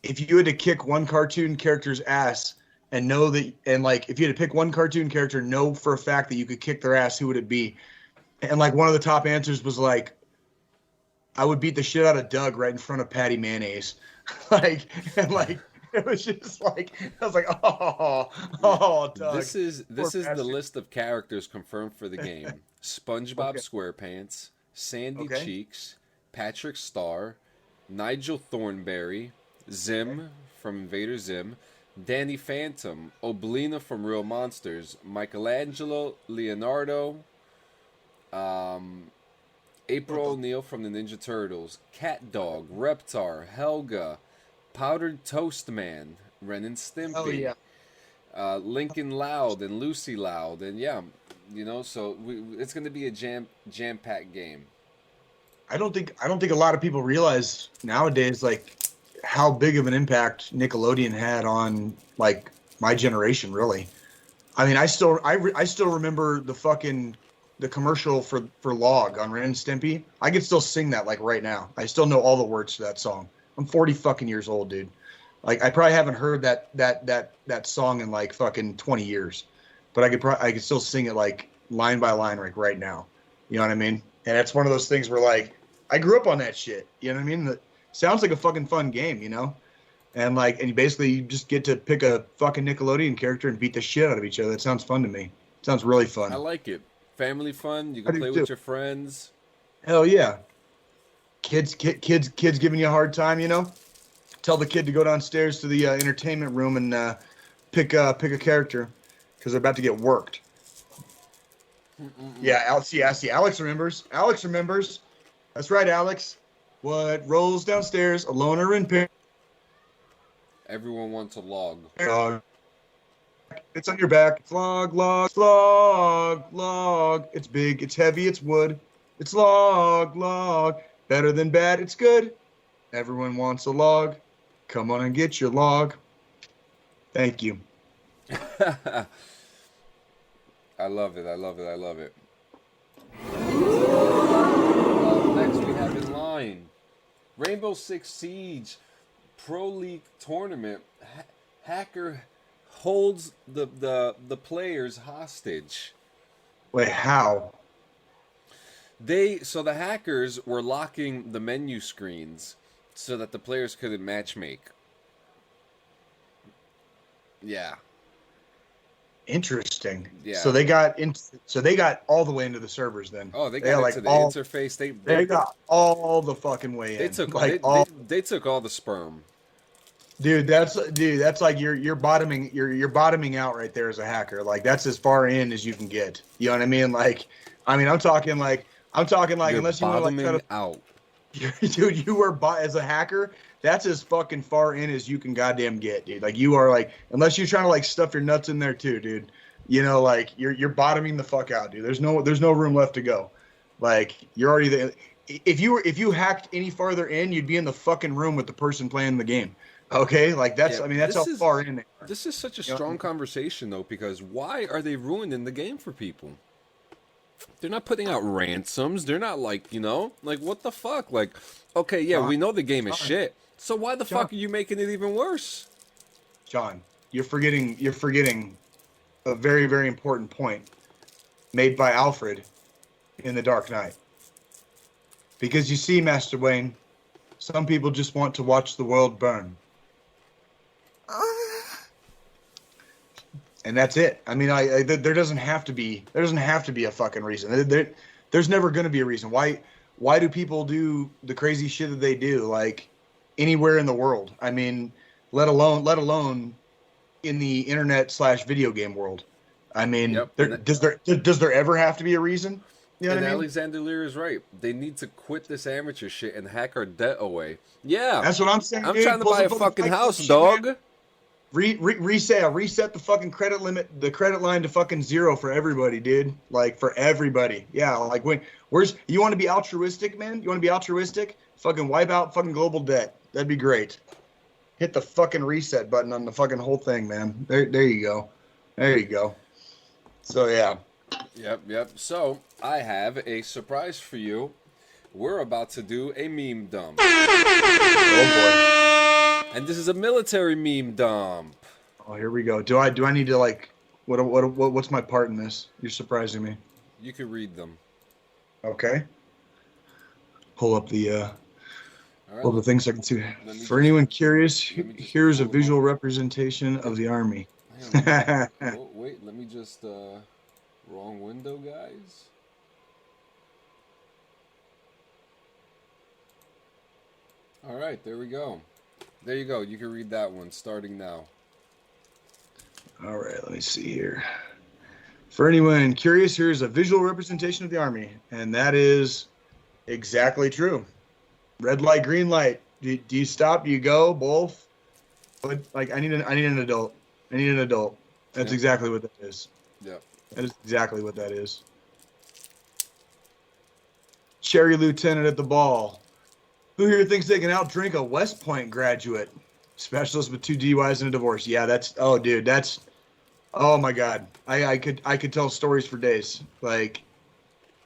if you had to kick one cartoon character's ass and know that, and like, if you had to pick one cartoon character, know for a fact that you could kick their ass, who would it be? And like, one of the top answers was like, I would beat the shit out of Doug right in front of Patty Mayonnaise. It was just like, I was like, oh, Doug. This is the list of characters confirmed for the game. SpongeBob SquarePants, Sandy Cheeks, Patrick Star, Nigel Thornberry, Zim from Invader Zim, Danny Phantom, Oblina from Real Monsters, Michelangelo, Leonardo, April O'Neil from the Ninja Turtles, Cat Dog, Reptar, Helga, Powdered Toast Man, Ren and Stimpy, Lincoln Loud and Lucy Loud, and so it's going to be a jam-packed game. I don't think a lot of people realize nowadays like how big of an impact Nickelodeon had on like my generation. Really, I mean, I still remember the commercial for Log on Ren and Stimpy. I could still sing that like right now. I still know all the words to that song. I'm 40 fucking years old, dude. Like, I probably haven't heard that song in like fucking 20 years, but I could still sing it like line by line like right now. You know what I mean? And it's one of those things where like I grew up on that shit. You know what I mean? That sounds like a fucking fun game, you know? And you basically just get to pick a fucking Nickelodeon character and beat the shit out of each other. It sounds fun to me. It sounds really fun. I like it. Family fun. You can play with your friends. Hell yeah. Kids giving you a hard time, you know? Tell the kid to go downstairs to the entertainment room and pick a character because they're about to get worked. Yeah, see, Alex remembers. That's right, Alex. What rolls downstairs, a loner in pain. Everyone wants a log. It's on your back. It's log, log, log, log. It's big, it's heavy, it's wood. It's log, log. Better than bad, it's good. Everyone wants a log. Come on and get your log. Thank you. I love it. Next we have in line Rainbow Six Siege Pro League Tournament. Hacker holds the players hostage. Wait, how? The hackers were locking the menu screens so that the players couldn't matchmake. Yeah. Interesting. Yeah. So they got all the way into the servers then. Oh, they got into the interface. They got all the fucking way in. They took all the sperm. Dude, that's like you're bottoming out right there as a hacker. Like, that's as far in as you can get. You know what I mean? Like, I'm talking You're unless you want to like kind of out. Dude, you are as a hacker. That's as fucking far in as you can goddamn get, dude. Like, you are like, unless you're trying to like stuff your nuts in there too, dude. You know, like you're bottoming the fuck out, dude. There's no room left to go. Like, you're already there. If you hacked any farther in, you'd be in the fucking room with the person playing the game. Okay, like that's how far in they are. This is such a strong conversation though, because why are they ruining the game for people? They're not putting out ransoms. They're not like, like what the fuck? Like, okay, yeah, we know the game is shit. So why the fuck are you making it even worse? John, you're forgetting a very, very important point made by Alfred in The Dark Knight. Because you see, Master Wayne, some people just want to watch the world burn. And that's it. I mean, there doesn't have to be a fucking reason. There's never going to be a reason. Why do people do the crazy shit that they do, like anywhere in the world? I mean, let alone in the internet/video game world. I mean, does there ever have to be a reason? You know what I mean? Alexander Lear is right. They need to quit this amateur shit and hack our debt away. Yeah, that's what I'm saying. I'm trying to buy a fucking house, dog. Man. Reset the fucking credit limit, the credit line to fucking zero for everybody, dude. Like for everybody. Yeah, like you want to be altruistic, man? You want to be altruistic? Fucking wipe out fucking global debt. That'd be great. Hit the fucking reset button on the fucking whole thing, man. There you go. There you go. So yeah. Yep. So I have a surprise for you. We're about to do a meme dump. Oh boy. And this is a military meme dump. Oh, here we go. Do I need to like what's my part in this? You're surprising me. You can read them. Okay. Pull up the things I can see. For anyone curious, here's a visual representation of the Army. Oh, wait, let me just wrong window, guys. All right, there we go. There you go. You can read that one starting now. All right, let me see here. For anyone curious, here's a visual representation of the Army, and that is exactly true. Red light, green light. Do you stop? Do you go? Both? But like, I need an adult. I need an adult. That's exactly what that is. Yep. That is exactly what that is. Cherry lieutenant at the ball. Who here thinks they can outdrink a West Point graduate? Specialist with 2 DUIs and a divorce. Yeah, oh my God. I could tell stories for days. Like,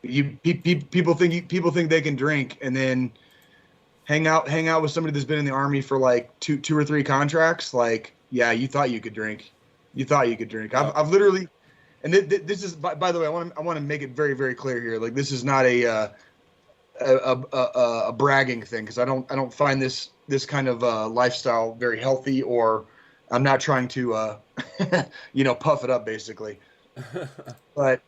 people think they can drink and then hang out with somebody that's been in the Army for like two or three contracts. Like, yeah, you thought you could drink. I've literally, and this is by the way, I want to make it very, very clear here. Like, this is not a bragging thing, because I don't find this kind of lifestyle very healthy, or I'm not trying to puff it up basically. But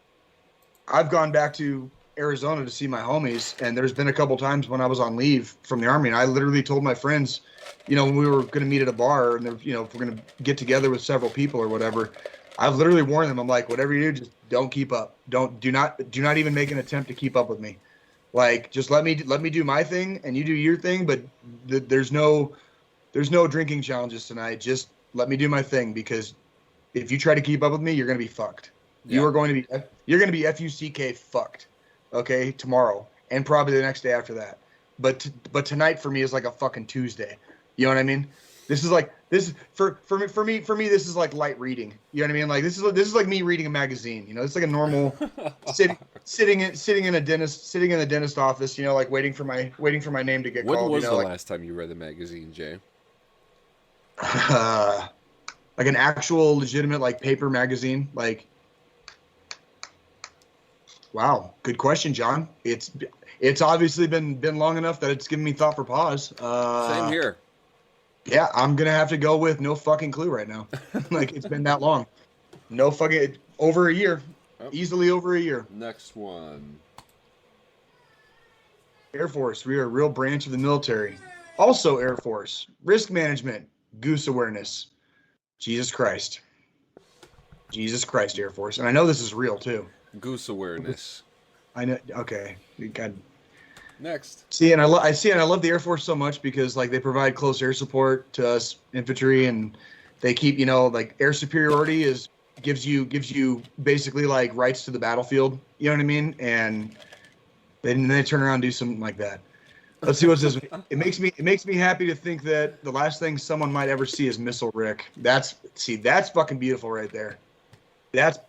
I've gone back to Arizona to see my homies, and there's been a couple times when I was on leave from the Army, and I literally told my friends, when we were going to meet at a bar, and if we're going to get together with several people or whatever, I've literally warned them. I'm like, whatever you do, just don't keep up. Do not even make an attempt to keep up with me. Like, just let me do my thing and you do your thing, but there's no drinking challenges tonight. Just let me do my thing, because if you try to keep up with me, you're going to be fucked. Yeah. You're going to be FUCK fucked. Okay, tomorrow and probably the next day after that. But tonight for me is like a fucking Tuesday. You know what I mean? This is for me. This is like light reading. You know what I mean? Like, this is like me reading a magazine. It's like a normal sitting in a dentist office. Like waiting for my name to get called. When was the last time you read a magazine, Jay? Like an actual legitimate like paper magazine. Like, wow, good question, John. It's obviously been long enough that it's given me thought for pause. Same here. Yeah, I'm going to have to go with no fucking clue right now. Like, it's been that long. No fucking, over a year. Oh. Easily over a year. Next one. Air Force, we are a real branch of the military. Also Air Force, risk management, goose awareness. Jesus Christ, Air Force. And I know this is real, too. Goose awareness. I know, okay. God. Next. I love the Air Force so much, because like they provide close air support to us infantry, and they keep, like air superiority gives you basically like rights to the battlefield. You know what I mean? And then they turn around and do something like that. Let's see what's this. It makes me happy to think that the last thing someone might ever see is Missile Rick. That's fucking beautiful right there. That's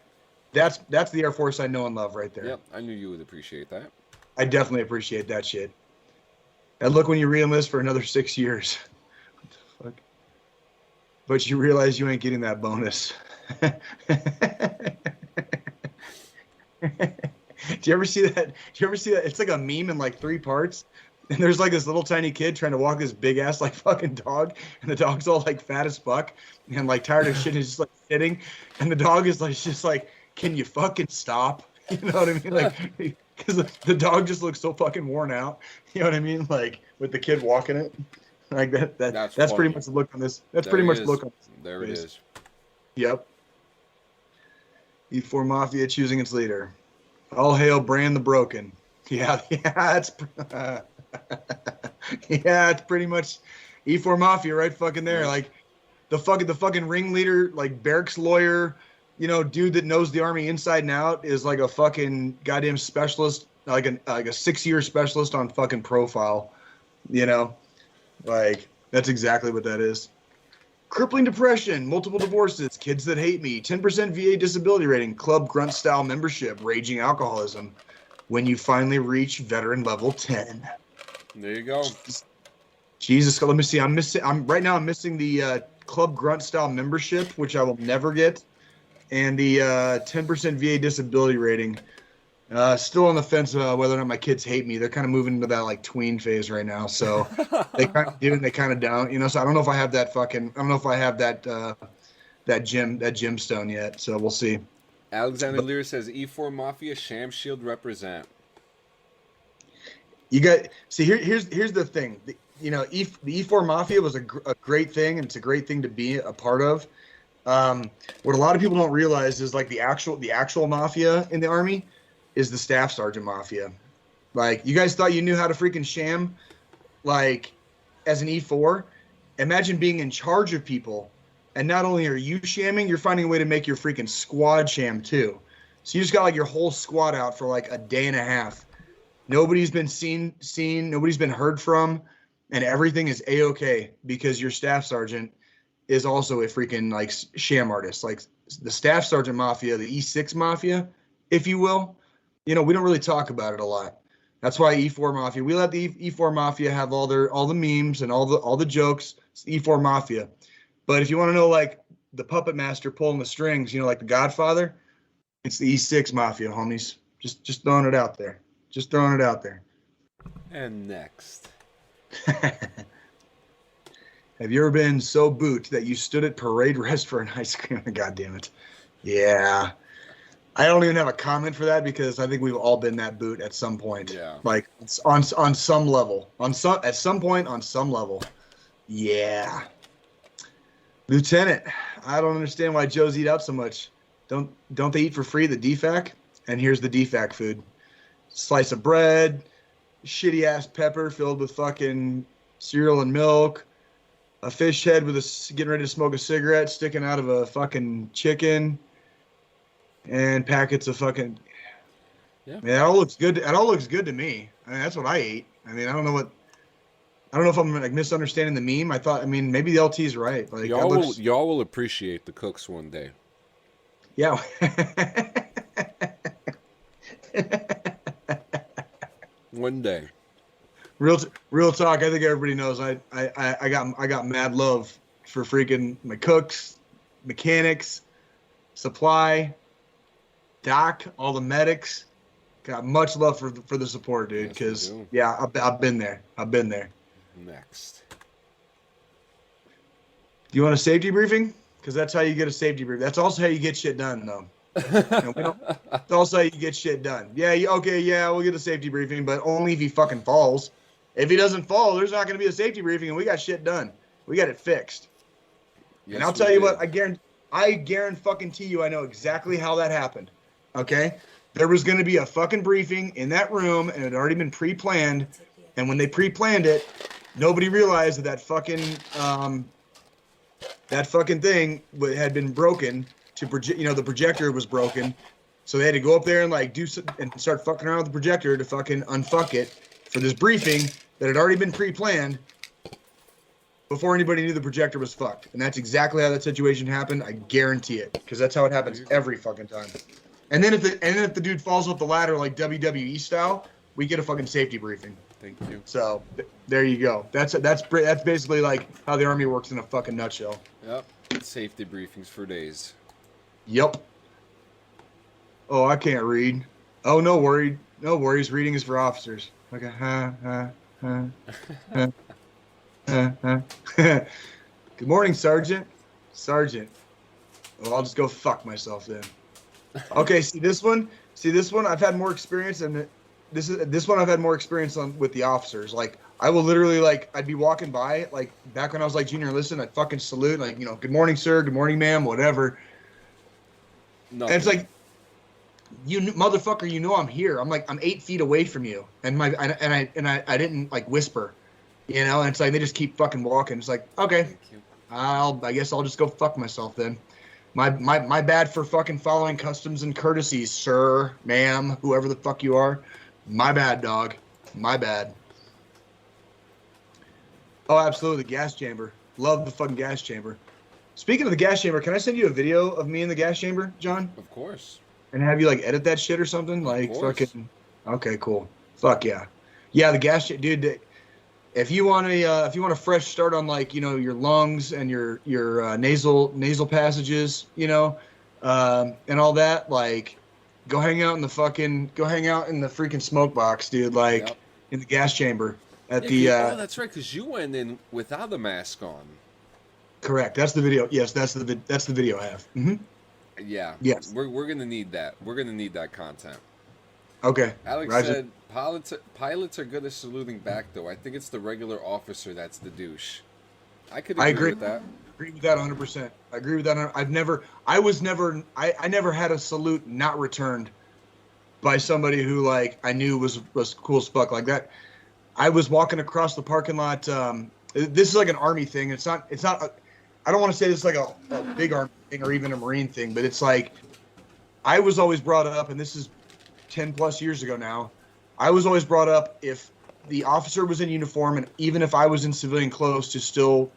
That's the Air Force I know and love right there. Yep, I knew you would appreciate that. I definitely appreciate that shit. And look, when you re-enlist for another 6 years, what the fuck? But you realize you ain't getting that bonus. Do you ever see that? It's like a meme in like 3 parts. And there's like this little tiny kid trying to walk this big ass like fucking dog, and the dog's all like fat as fuck and like tired of shit and is just like sitting, and the dog is like just like, can you fucking stop? You know what I mean? Like, because the dog just looks so fucking worn out. You know what I mean? Like with the kid walking it, like that's pretty much the look on this. That's pretty much the look on this. There it is. Yep. E4 Mafia choosing its leader. All hail Brand the Broken. Yeah, it's it's pretty much E4 Mafia right fucking there. Like the fucking ringleader, like barracks lawyer, you know, dude that knows the army inside and out is like a fucking goddamn specialist, like a 6-year specialist on fucking profile, you know, like that's exactly what that is. Crippling depression, multiple divorces, kids that hate me, 10% VA disability rating, club grunt style membership, raging alcoholism. When you finally reach veteran level 10. There you go. Jesus, let me see. I'm missing the club grunt style membership, which I will never get, and the 10% VA disability rating. Still on the fence about whether or not my kids hate me. They're kind of moving into that like tween phase right now, so they kind of do and they kind of don't. You know, so I don't know if I have that gemstone yet. So we'll see. Alexander Lear says E4 Mafia Sham Shield represent. You got here's the thing. The E4 Mafia was a great thing, and it's a great thing to be a part of. What a lot of people don't realize is like the actual mafia in the army is the staff sergeant mafia. Like you guys thought you knew how to freaking sham, like as an E4. Imagine being in charge of people. And not only are you shamming, you're finding a way to make your freaking squad sham too. So you just got like your whole squad out for like a day and a half. Nobody's been seen, nobody's been heard from, and everything is A-okay because your staff sergeant is also a freaking like sham artist. Like the staff sergeant mafia, the E6 mafia, if you will. You know, we don't really talk about it a lot. That's why E4 Mafia, we let the E4 Mafia have all the memes and all the jokes. It's the E4 Mafia. But if you want to know, like, the puppet master pulling the strings, you know, like the Godfather, it's the E6 Mafia, homies. Just throwing it out there. Just throwing it out there. And next. Have you ever been so boot that you stood at parade rest for an ice cream? God damn it. Yeah. I don't even have a comment for that because I think we've all been that boot at some point. Yeah. Like, on some level. At some point, on some level. Yeah. Lieutenant, I don't understand why Joes eat out so much. Don't they eat for free the DFAC? And here's the DFAC food. Slice of bread, shitty ass pepper filled with fucking cereal and milk, a fish head with getting ready to smoke a cigarette sticking out of a fucking chicken, and packets of fucking. Yeah. Man, that all looks good. That all looks good to me. I mean, that's what I ate. I mean, I don't know if I'm like misunderstanding the meme. I mean, maybe the LT's right. Like y'all will appreciate the cooks one day. Yeah. One day. Real talk. I think everybody knows I got mad love for freaking my cooks, mechanics, supply, doc, all the medics. Got much love for the support, dude. Because yeah, I've been there. Next. Do you want a safety briefing? Because that's how you get a safety briefing. That's also how you get shit done, though. That's also how you get shit done. Yeah, okay, yeah, we'll get a safety briefing, but only if he fucking falls. If he doesn't fall, there's not going to be a safety briefing, and we got shit done. We got it fixed. Yes, and I'll tell you what, I guarantee you I know exactly how that happened. Okay? There was going to be a fucking briefing in that room, and it had already been pre-planned, and when they pre-planned it, nobody realized that fucking thing had been broken. The projector was broken, so they had to go up there and like and start fucking around with the projector to fucking unfuck it for this briefing that had already been pre-planned before anybody knew the projector was fucked. And that's exactly how that situation happened. I guarantee it, because that's how it happens every fucking time. And then if the dude falls off the ladder like WWE style, we get a fucking safety briefing. Thank you. So there you go. That's basically like how the Army works in a fucking nutshell. Yep. Safety briefings for days. Yep. Oh, I can't read. Oh, no worries. Reading is for officers. Okay. Good morning, Sergeant. Sergeant. Well, I'll just go fuck myself then. Okay, see this one. I've had more experience, and this one I've had more experience on with the officers. Like, I will literally, like, I'd be walking by, like, back when I was like junior enlisted, I'd fucking salute, like, you know, good morning, sir, good morning, ma'am, whatever. No. And it's like, you motherfucker, you know I'm here. I'm like, I'm 8 feet away from you, and I didn't like whisper, you know. And it's like they just keep fucking walking. It's like, okay, I guess I'll just go fuck myself then. My bad for fucking following customs and courtesies, sir, ma'am, whoever the fuck you are. My bad, dog. My bad. Oh, absolutely, the gas chamber. Love the fucking gas chamber. Speaking of the gas chamber, can I send you a video of me in the gas chamber, John? Of course. And have you like edit that shit or something? Like fucking. Okay, cool. Fuck yeah. Yeah, the gas shit, dude. If you want a fresh start on, like, you know, your lungs and your nasal passages, you know, and all that, like, go hang out in the freaking smoke box, dude. Like, yep. In the gas chamber at the. Oh, that's right, because you went in without a mask on. Correct. That's the video. Yes, that's the video I have. Mm-hmm. Yeah. Yes. We're gonna need that. We're gonna need that content. Okay. Alex Roger. said pilots are good at saluting back, though. I think it's the regular officer that's the douche. I agree with that. I agree with that 100%. I agree with that. I never had a salute not returned by somebody who, like, I knew was cool as fuck like that. I was walking across the parking lot. This is like an Army thing. It's not. I don't want to say this is like a big Army thing or even a Marine thing, but it's like I was always brought up, and this is 10 plus years ago now. I was always brought up, if the officer was in uniform and even if I was in civilian clothes, to still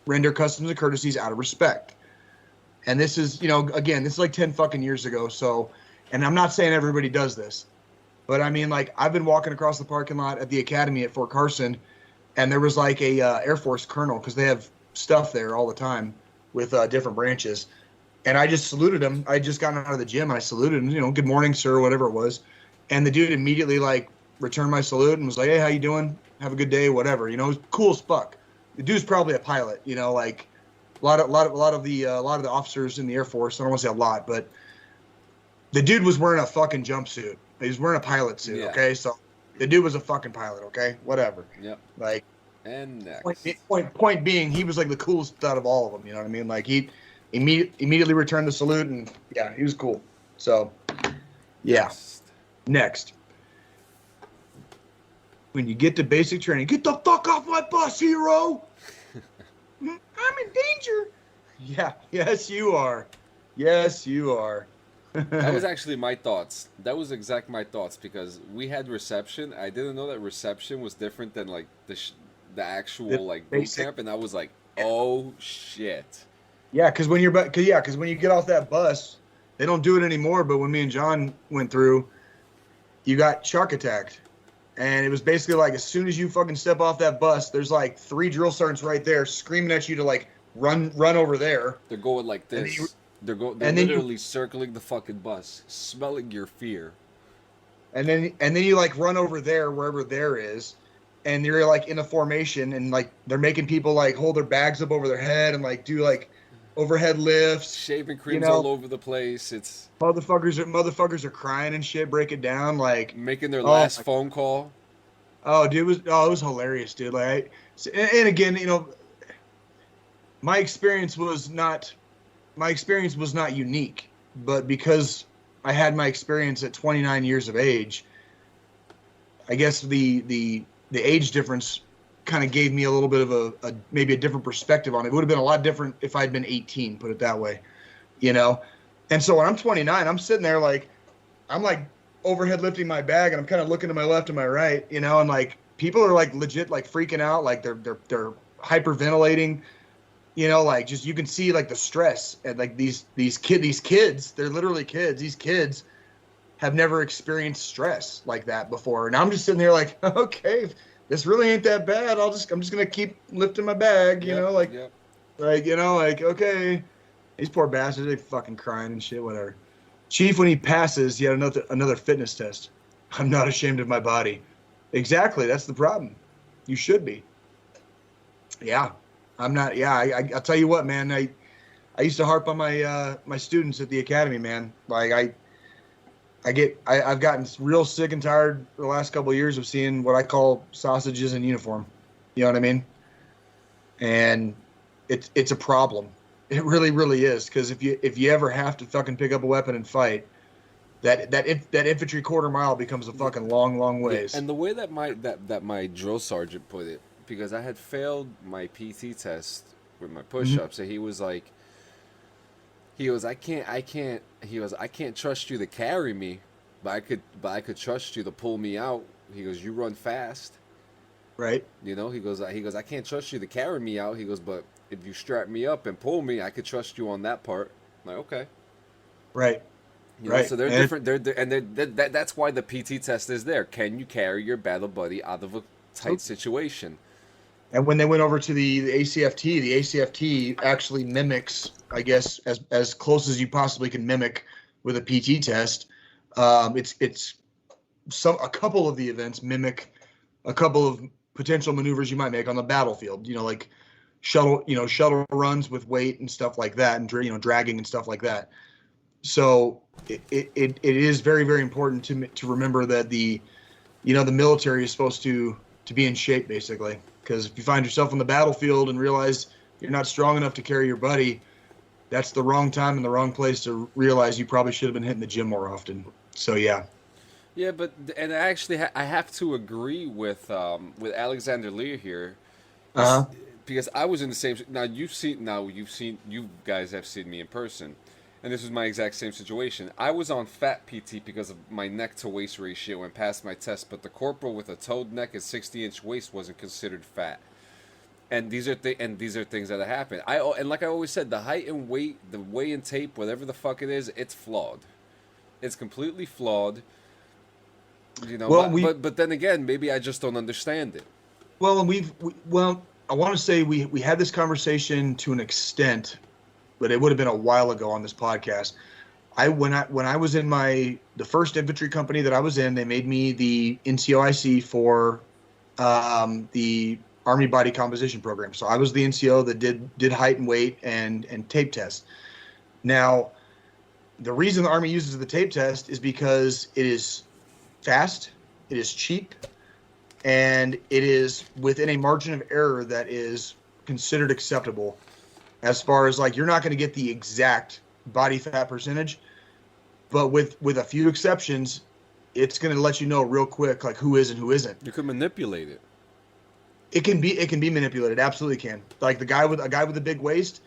render customs and courtesies out of respect. And this is, you know, again, this is like 10 fucking years ago. So, and I'm not saying everybody does this, but I mean, like, I've been walking across the parking lot at the academy at Fort Carson, and there was like a Air Force colonel, because they have stuff there all the time with different branches. And I just saluted him. I just gotten out of the gym, and I saluted him, you know, good morning, sir, whatever it was. And the dude immediately, like, returned my salute and was like, hey, how you doing? Have a good day, whatever. You know, it was cool as fuck. The dude's probably a pilot, you know, like a lot of the officers in the Air Force. I don't want to say a lot, but the dude was wearing a fucking jumpsuit. He was wearing a pilot suit. Yeah. Okay, so the dude was a fucking pilot. Okay, whatever. Yep. Like, and next. Point being, he was like the coolest out of all of them. You know what I mean? Like, he immediately returned the salute, and yeah, he was cool. So, yeah. Next. When you get to basic training, get the fuck off my bus, hero! I'm in danger. Yeah, yes you are. Yes you are. That was actually my thoughts. That was exact my thoughts, because we had reception. I didn't know that reception was different than like the actual like boot camp, and I was like, oh shit. Yeah, because when you get off that bus, they don't do it anymore. But when me and John went through, you got shark attacked. And it was basically like, as soon as you fucking step off that bus, there's like 3 drill sergeants right there screaming at you to like run over there. They're going like this. They're literally circling the fucking bus, smelling your fear. And then you like run over there, wherever there is, and you're like in a formation, and like they're making people like hold their bags up over their head and like do like overhead lifts, shaving creams all over the place. It's motherfuckers are crying and shit, breaking down, like making their last phone call. Oh, dude, it was hilarious, dude. Like, and again, you know, my experience was not unique, but because I had my experience at 29 years of age, I guess the age difference kind of gave me a little bit of maybe a different perspective on it. It would have been a lot different if I'd been 18, put it that way, you know? And so when I'm 29, I'm sitting there like, I'm like overhead lifting my bag, and I'm kind of looking to my left and my right, you know, and like people are like legit like freaking out, like they're hyperventilating, you know, like just you can see like the stress, and like these kids, they're literally kids. These kids have never experienced stress like that before. And I'm just sitting there like, okay, this really ain't that bad. I'm just gonna keep lifting my bag, okay. These poor bastards, they fucking crying and shit, whatever. Chief, when he passes, he had another fitness test. I'm not ashamed of my body. Exactly, that's the problem. You should be. Yeah, I'm not. Yeah, I'll tell you what, man. I used to harp on my students at the academy, man. Like I've gotten real sick and tired the last couple of years of seeing what I call sausages in uniform. You know what I mean? And it's a problem. It really, really is. Because if you ever have to fucking pick up a weapon and fight, that infantry quarter mile becomes a fucking long ways. And the way that my drill sergeant put it, because I had failed my PT test with my push-ups, and he was like, I can't trust you to carry me, but I could trust you to pull me out. He goes, you run fast, right? He goes, I can't trust you to carry me out. He goes, but if you strap me up and pull me, I could trust you on that part. I'm like, okay, right. Right. So they're different. That's why the PT test is there. Can you carry your battle buddy out of a tight situation? And when they went over to the ACFT actually mimics, I guess, as close as you possibly can mimic with a PT test. It's a couple of the events mimic a couple of potential maneuvers you might make on the battlefield. Like shuttle runs with weight and stuff like that, and dragging and stuff like that. So it is very, very important to remember that the military is supposed to be in shape, basically. Because if you find yourself on the battlefield and realize you're not strong enough to carry your buddy, that's the wrong time and the wrong place to realize you probably should have been hitting the gym more often. So yeah. Yeah, and actually I have to agree with Alexander Lear here, because I was in the same. You guys have seen me in person, and this was my exact same situation. I was on fat PT because of my neck to waist ratio and passed my test, but the corporal with a toed neck and 60-inch waist wasn't considered fat. And these are things that happen. And like I always said, the height and weight, the weigh and tape, whatever the fuck it is, it's flawed. It's completely flawed. But then again, maybe I just don't understand it. Well, and I want to say we had this conversation to an extent, but it would have been a while ago on this podcast. When I was in the first infantry company that I was in, they made me the NCOIC for the Army Body Composition Program. So I was the NCO that did height and weight and tape tests. Now, the reason the Army uses the tape test is because it is fast, it is cheap, and it is within a margin of error that is considered acceptable. As far as you're not going to get the exact body fat percentage, but with a few exceptions, it's going to let you know real quick who is and who isn't. You can manipulate it. It can be manipulated. Absolutely can. Like a guy with a big waist,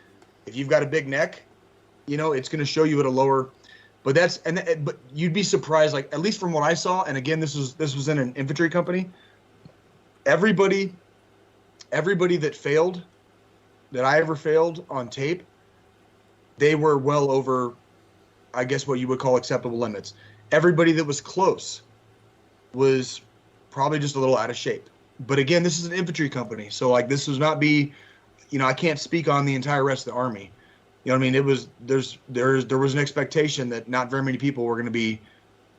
if you've got a big neck, it's going to show you at a lower. But but you'd be surprised. At least from what I saw, and again, this was in an infantry company. Everybody that failed, that I ever failed on tape, they were well over, I guess, what you would call acceptable limits. Everybody that was close was probably just a little out of shape. But again, this is an infantry company, so this does not be, I can't speak on the entire rest of the Army. You know what I mean? It was there was an expectation that not very many people were going to be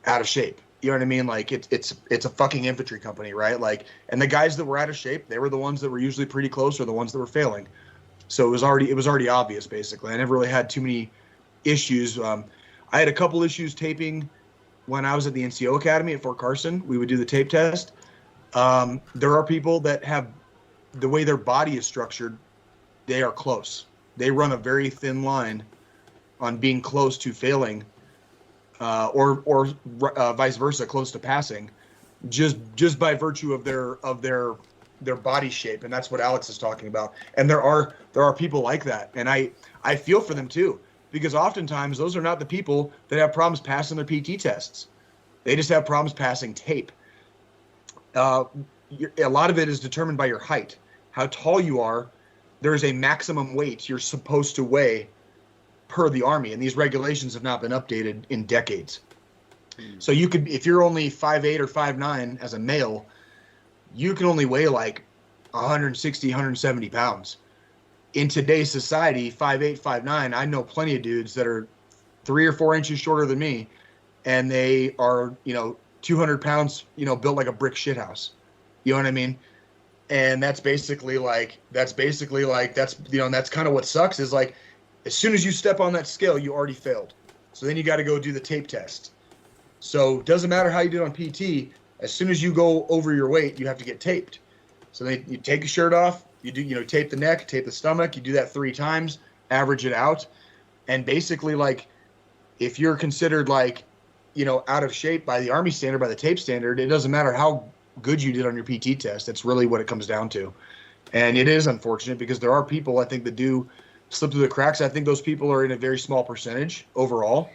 out of shape. You know what I mean? It's a fucking infantry company, right? And the guys that were out of shape, they were the ones that were usually pretty close, or the ones that were failing. So it was already obvious, basically. I never really had too many issues. I had a couple issues taping when I was at the NCO Academy at Fort Carson. We would do the tape test. There are people that have, the way their body is structured, they are close. They run a very thin line on being close to failing, or vice versa, close to passing, just by virtue of their body shape. And that's what Alex is talking about. And there are people like that, and I feel for them too, because oftentimes those are not the people that have problems passing their PT tests. They just have problems passing tape. A lot of it is determined by your height, how tall you are. There's a maximum weight you're supposed to weigh per the Army, and these regulations have not been updated in decades. So you could, if you're only 5'8" or 5'9" as a male, you can only weigh like 160, 170 pounds. In today's society, 5'8", 5'9", I know plenty of dudes that are 3 or 4 inches shorter than me, and they are, 200 pounds, built like a brick shithouse. You know what I mean? And that's basically like, that's kind of what sucks is like, as soon as you step on that scale, you already failed. So then you got to go do the tape test. So it doesn't matter how you do on PT. As soon as you go over your weight, you have to get taped. So you take your shirt off, you do, tape the neck, tape the stomach. You do that 3 times, average it out. And basically, like, if you're considered like, out of shape by the Army standard, by the tape standard, it doesn't matter how good you did on your PT test. That's really what it comes down to. And it is unfortunate because there are people, I think, that do slip through the cracks. I think those people are in a very small percentage overall.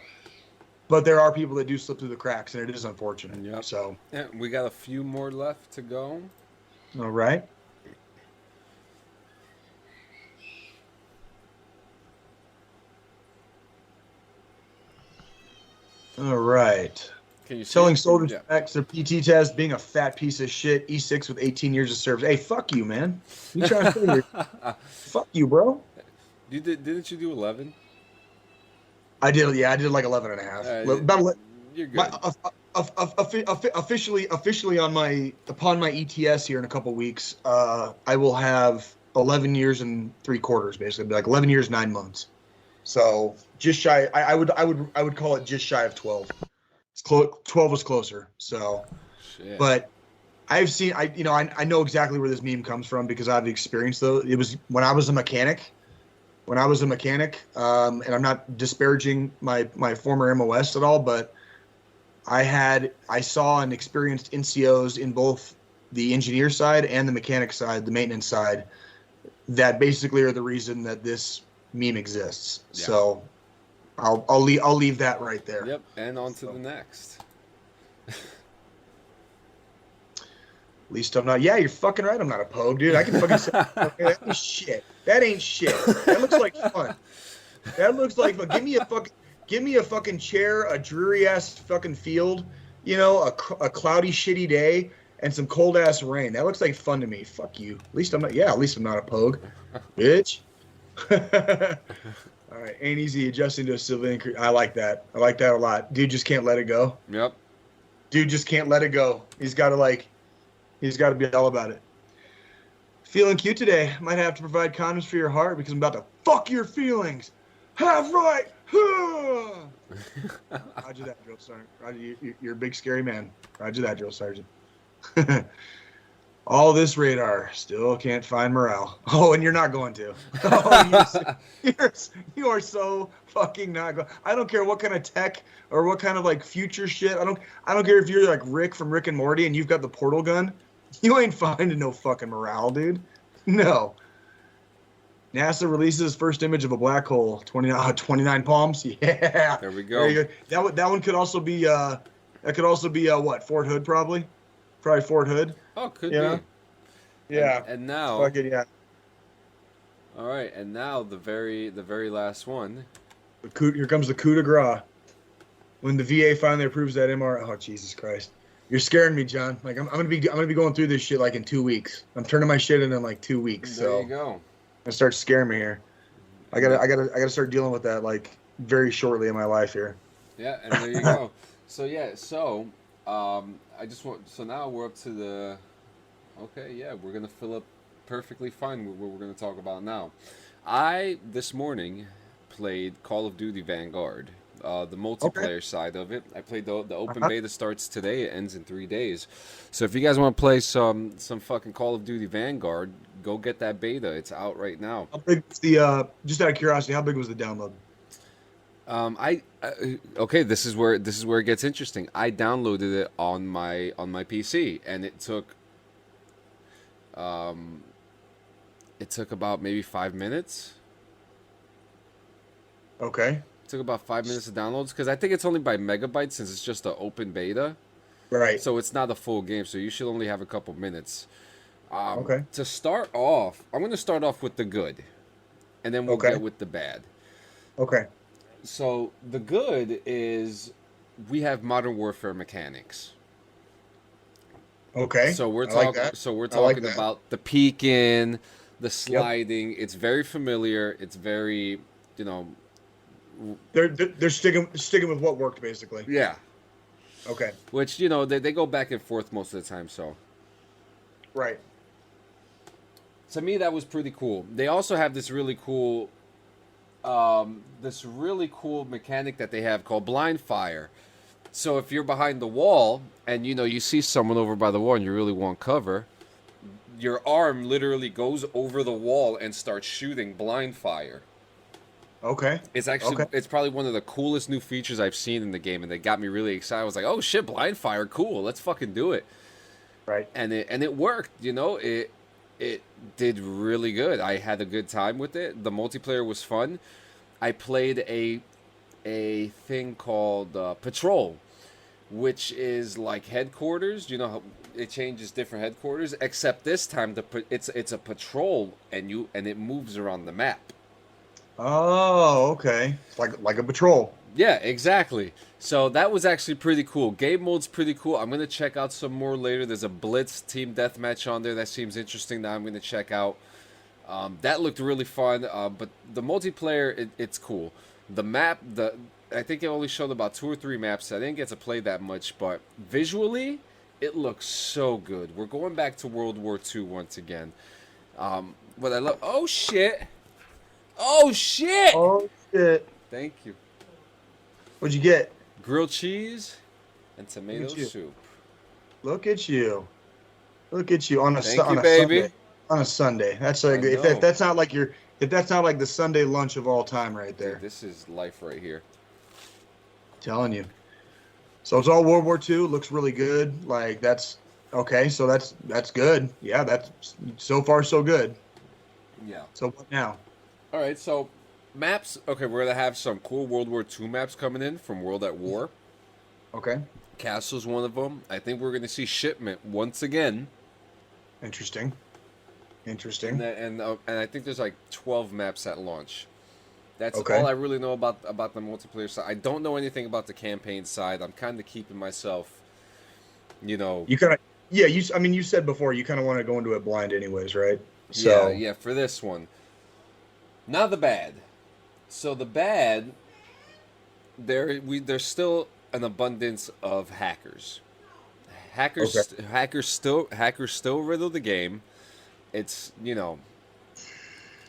But there are people that do slip through the cracks, and it is unfortunate. Yep. So, yeah, we got a few more left to go. All right. All right. Can you see Telling it? soldiers Yeah. back their PT test, being a fat piece of shit, E6 with 18 years of service. Hey, fuck you, man. You trying to figure? Fuck you, bro. Didn't you do 11? I did. Yeah, I did like 11 and a half. You're good. Officially upon my ETS here in a couple weeks, I will have 11 years and 3/4, basically, like 11 years 9 months. So just shy. I would call it just shy of 12. It's 12 was closer. So, Shit. but I've seen. I know exactly where this meme comes from because I've experienced though. It was when I was a mechanic. And I'm not disparaging my former MOS at all, but I saw and experienced NCOs in both the engineer side and the mechanic side, the maintenance side, that basically are the reason that this meme exists. Yeah. So I'll leave that right there. Yep, and on to the next. At least I'm not. Yeah, you're fucking right. I'm not a pogue, dude. I can fucking say that ain't shit. That ain't shit. That looks like fun. That looks like fun. Give me a fucking chair, a dreary ass fucking field, a cloudy shitty day, and some cold ass rain. That looks like fun to me. Fuck you. At least I'm not. Yeah, at least I'm not a pogue, bitch. All right, ain't easy adjusting to a civilian. I like that. I like that a lot. Dude just can't let it go. Yep. Dude just can't let it go. He's got to be all about it. Feeling cute today. Might have to provide condoms for your heart because I'm about to fuck your feelings. Have right. Roger that, drill sergeant. Roger, you're a big scary man. Roger that, drill sergeant. All this radar still can't find morale. Oh, and you're not going to. Oh, you are so fucking not going. I don't care what kind of tech or what kind of like future shit. I don't care if you're like Rick from Rick and Morty and you've got the portal gun. You ain't finding no fucking morale, dude. No. NASA releases first image of a black hole. 29 palms. Yeah. There we go. Very good. That one could also be what? Fort Hood probably. Probably Fort Hood. Oh, could be. Yeah. And now. Fucking yeah. All right, and now the very last one. Here comes the coup de grace. When the VA finally approves that MRI. Oh, Jesus Christ. You're scaring me, John. Like I'm gonna be going through this shit like in 2 weeks. I'm turning my shit in like 2 weeks. There so you go. It starts scaring me here. I gotta start dealing with that like very shortly in my life here. Yeah, and there you go. So now we're up to the. Okay, yeah, we're gonna fill up perfectly fine with what we're gonna talk about now. I this morning played Call of Duty Vanguard. The multiplayer side of it. I played the open beta starts today. It ends in 3 days. So if you guys want to play some fucking Call of Duty Vanguard, go get that beta. It's out right now. How big was the just out of curiosity? How big was the download? Okay, this is where it gets interesting. I downloaded it on my PC, and it took about maybe 5 minutes. Okay. It took about 5 minutes of downloads because I think it's only by megabytes since it's just an open beta. Right. So it's not a full game, so you should only have a couple minutes. Okay. To start off, I'm going to start off with the good, and then we'll get with the bad. Okay. So the good is we have Modern Warfare mechanics. Okay. So we're I like talking. that. So we're I like talking that. about the peeking, the sliding. It's very familiar. It's very, you know, They're sticking with what worked basically. yeah. Okay. Which you know they go back and forth most of the time. So Right. to me that was pretty cool. They also have this really cool mechanic that they have called blind fire. So if you're behind the wall and you see someone over by the wall and you really want cover, your arm literally goes over the wall and starts shooting blind fire. Okay. It's actually Okay. it's probably one of the coolest new features I've seen in the game, and they got me really excited. I was like, "Oh shit, blind fire, cool! Let's fucking do it!" Right. And it worked. It did really good. I had a good time with it. The multiplayer was fun. I played a thing called Patrol, which is like headquarters. You know how it changes different headquarters, except this time it's a patrol and it moves around the map. Oh, okay. It's like a patrol. Yeah, exactly. So that was actually pretty cool. Game mode's pretty cool. I'm gonna check out some more later. There's a Blitz team deathmatch on there that seems interesting that I'm gonna check out. That looked really fun. But the multiplayer, it's cool. The map, I think it only showed about 2 or 3 maps. I didn't get to play that much, but visually, it looks so good. We're going back to World War II once again. What I love. Oh shit! Oh shit! Oh shit! Thank you. What'd you get? Grilled cheese and tomato Look at you. soup. Look at you! Look at you on a Thank you, on a baby. Sunday. On a Sunday. That's like I if know. that's not like the Sunday lunch of all time right there. Dude, this is life right here. Telling you. So it's all World War II. Looks really good. Like that's okay. So that's good. Yeah, that's so far so good. Yeah. So what now? All right, so maps. Okay, we're going to have some cool World War II maps coming in from World at War. Okay. Castle's one of them. I think we're going to see Shipment once again. Interesting. And I think there's like 12 maps at launch. That's Okay. all I really know about the multiplayer side. I don't know anything about the campaign side. I'm kind of keeping myself, You kind of you said before you kind of want to go into it blind anyways, right? So yeah, for this one. Now the bad. So the bad, there's still an abundance of hackers. Hackers still riddle the game. It's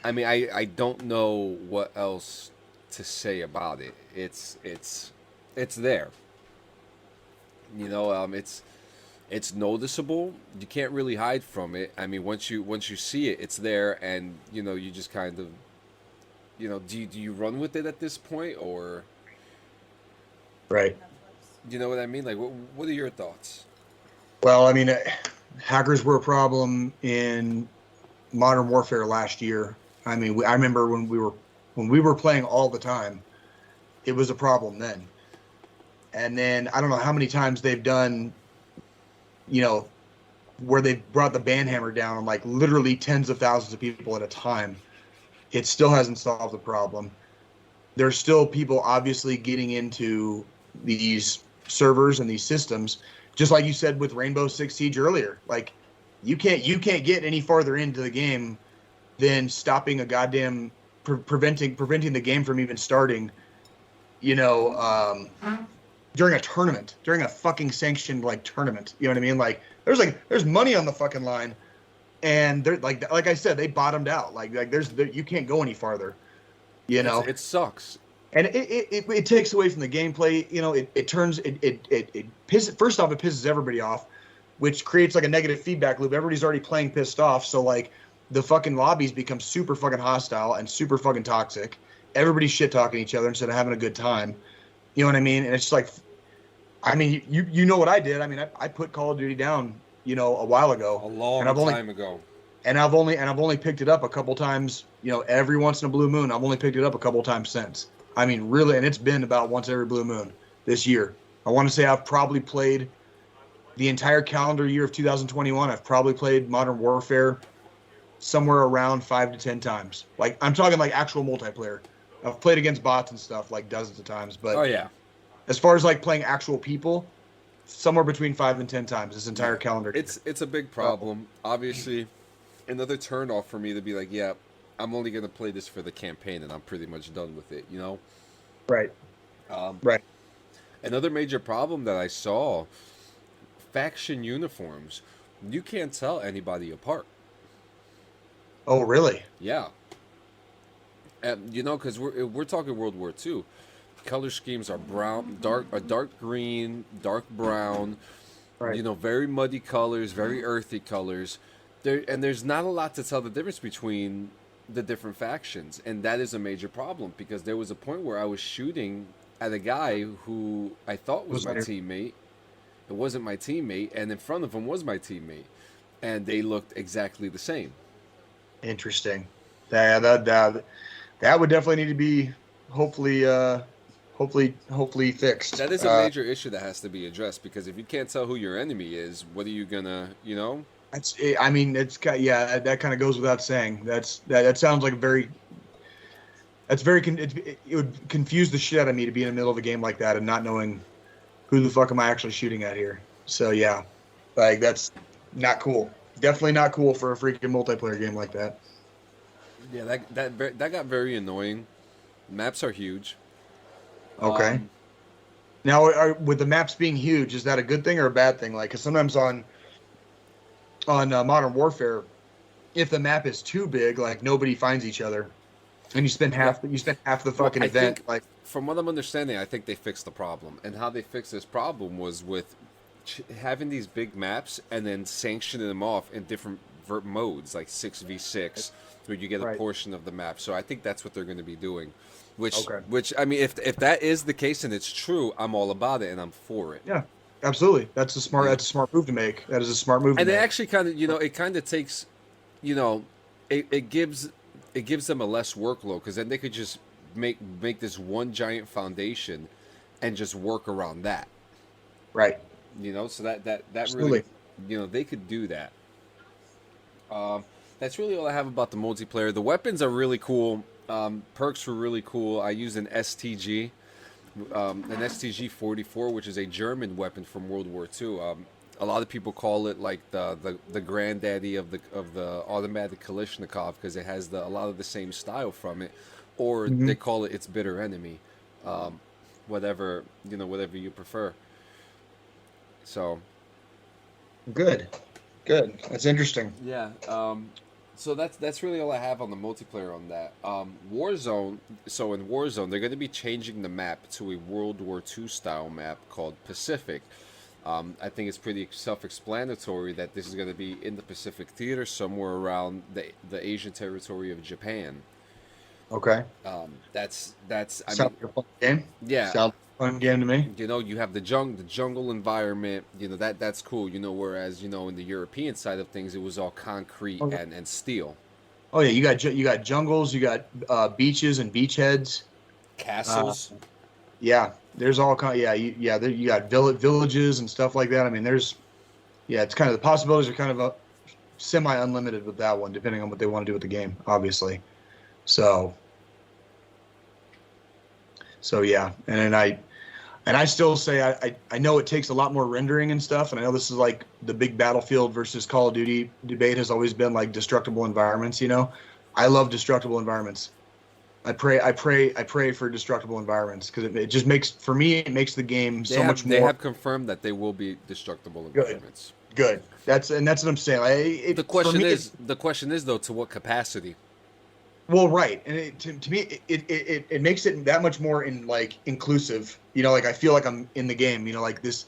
I mean I don't know what else to say about it. It's there. It's noticeable. You can't really hide from it. I mean, once you see it, it's there, and you just kind of, do you run with it at this point, or right. you know what I mean? Like, what are your thoughts? Well, I mean, hackers were a problem in Modern Warfare last year. I mean, I remember when we were playing all the time, it was a problem then. And then I don't know how many times they've done, where they've brought the banhammer down on like literally tens of thousands of people at a time. It still hasn't solved the problem. There's still people obviously getting into these servers and these systems, just like you said with Rainbow Six Siege earlier. Like, you can't get any farther into the game than stopping a goddamn preventing the game from even starting. During a tournament, during a fucking sanctioned tournament. You know what I mean? Like there's money on the fucking line, and they're like I said, they bottomed out. You can't go any farther. It sucks. And it takes away from the gameplay. It pisses. First off, it pisses everybody off, which creates like a negative feedback loop. Everybody's already playing pissed off, so like the fucking lobbies become super fucking hostile and super fucking toxic. Everybody's shit talking each other instead of having a good time. You know what I mean? And it's like, I mean, you know what I did. I mean, I put Call of Duty down, a while ago. A long time ago. And I've only picked it up a couple times, every once in a blue moon. I've only picked it up a couple times since. I mean, really, and it's been about once every blue moon this year. I want to say I've probably played the entire calendar year of 2021. I've probably played Modern Warfare somewhere around 5 to 10 times. Like, I'm talking like actual multiplayer. I've played against bots and stuff like dozens of times, but Oh yeah. As far as like playing actual people, somewhere between 5 and 10 times this entire calendar year. It's a big problem. Obviously, another turnoff for me to be like, yeah, I'm only gonna play this for the campaign, and I'm pretty much done with it. You know. Right. Right. Another major problem that I saw: faction uniforms. You can't tell anybody apart. Oh, really? Yeah. You know, because we're talking World War II. Color schemes are brown, dark green, dark brown. Right. You know, very muddy colors, very earthy colors. There's not a lot to tell the difference between the different factions, and that is a major problem because there was a point where I was shooting at a guy who I thought was my teammate. It wasn't my teammate, and in front of him was my teammate, and they looked exactly the same. Interesting. That would definitely need to be hopefully fixed. That is a major issue that has to be addressed because if you can't tell who your enemy is, what are you gonna, you know? I mean, that kind of goes without saying. That sounds like it would confuse the shit out of me to be in the middle of a game like that and not knowing who the fuck am I actually shooting at here. So yeah, like that's not cool. Definitely not cool for a freaking multiplayer game like that. Yeah, that got very annoying. Maps are huge. Okay. Now, with the maps being huge, is that a good thing or a bad thing? Like, 'cause sometimes on Modern Warfare, if the map is too big, like nobody finds each other, and you spend half the fucking event. Like, from what I'm understanding, I think they fixed the problem, and how they fixed this problem was with having these big maps and then sanctioning them off in different modes, like 6v6, where you get a portion of the map. So I think that's what they're going to be doing. Which I mean, if that is the case and it's true, I'm all about it and I'm for it. Yeah, absolutely. That's a smart move to make. That is a smart move. And it actually kind of, it kind of takes, it gives them a less workload because then they could just make this one giant foundation and just work around that. Right. So that really, they could do that. That's really all I have about the multiplayer. The weapons are really cool. Perks were really cool. I used an STG 44, which is a German weapon from World War II. A lot of people call it like the granddaddy of the automatic Kalashnikov because it has a lot of the same style from it, or they call it its bitter enemy, whatever you prefer. So good. That's interesting. Yeah. So that's really all I have on the multiplayer on that. Warzone. So in Warzone, they're going to be changing the map to a World War II style map called Pacific. I think it's pretty self-explanatory that this is going to be in the Pacific Theater, somewhere around the Asian territory of Japan. Okay. That's. Sounds like a fun game. Yeah. Sounds fun game to me. You have the jungle environment. That's cool. Whereas in the European side of things, it was all concrete and steel. Oh yeah, you got jungles, you got beaches and beachheads, castles. Yeah, there's all kind. You got villages and stuff like that. I mean, it's kind of the possibilities are kind of semi unlimited with that one, depending on what they want to do with the game, obviously. So yeah, and I still say I know it takes a lot more rendering and stuff, and I know this is like the big Battlefield versus Call of Duty debate has always been like destructible environments. I love destructible environments. I pray for destructible environments because it just makes the game so much more. They have confirmed that they will be destructible environments. Good. That's what I'm saying. The question is though, to what capacity? Well, right, and to me, it makes it that much more inclusive. I feel like I'm in the game. Like this,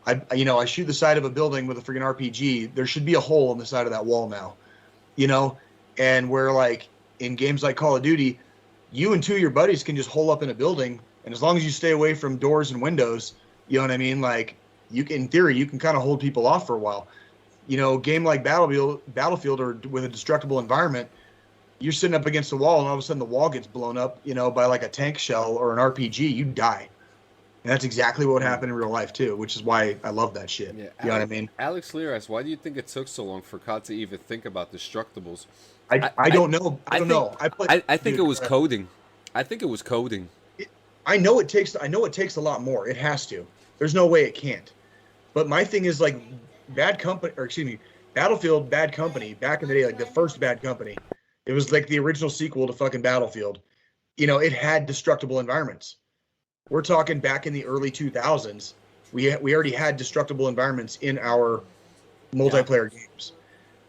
I shoot the side of a building with a freaking RPG. There should be a hole in the side of that wall now, and where like in games like Call of Duty, you and two of your buddies can just hole up in a building, and as long as you stay away from doors and windows, you know what I mean. Like in theory, you can kind of hold people off for a while. Game like Battlefield or with a destructible environment. You're sitting up against the wall, and all of a sudden the wall gets blown up, by like a tank shell or an RPG. You die, and that's exactly what happened in real life too, which is why I love that shit. Yeah, you know what I mean? Alex Lear asks, why do you think it took so long for COD to even think about destructibles? I don't know. I don't know. I think it was coding. I think it was coding. I know it takes a lot more. It has to. There's no way it can't. But my thing is like Battlefield Bad Company back in the day, like the first Bad Company. It was like the original sequel to fucking Battlefield. You know, it had destructible environments. We're talking back in the early 2000s. We already had destructible environments in our multiplayer games.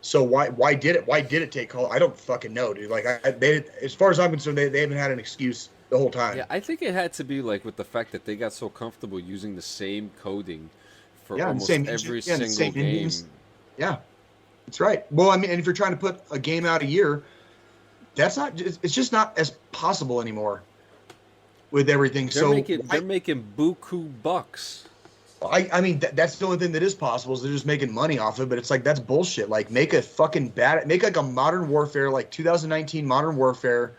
So why did it take Call? I don't fucking know, dude. Like as far as I'm concerned, they haven't had an excuse the whole time. Yeah, I think it had to be like with the fact that they got so comfortable using the same coding for almost every single game. Engines. Yeah, that's right. Well, I mean, and if you're trying to put a game out a year, it's just not as possible anymore with everything. They're making buku bucks. I mean, that's the only thing that is possible is they're just making money off it. But it's like that's bullshit. Like make like a Modern Warfare, like 2019 Modern Warfare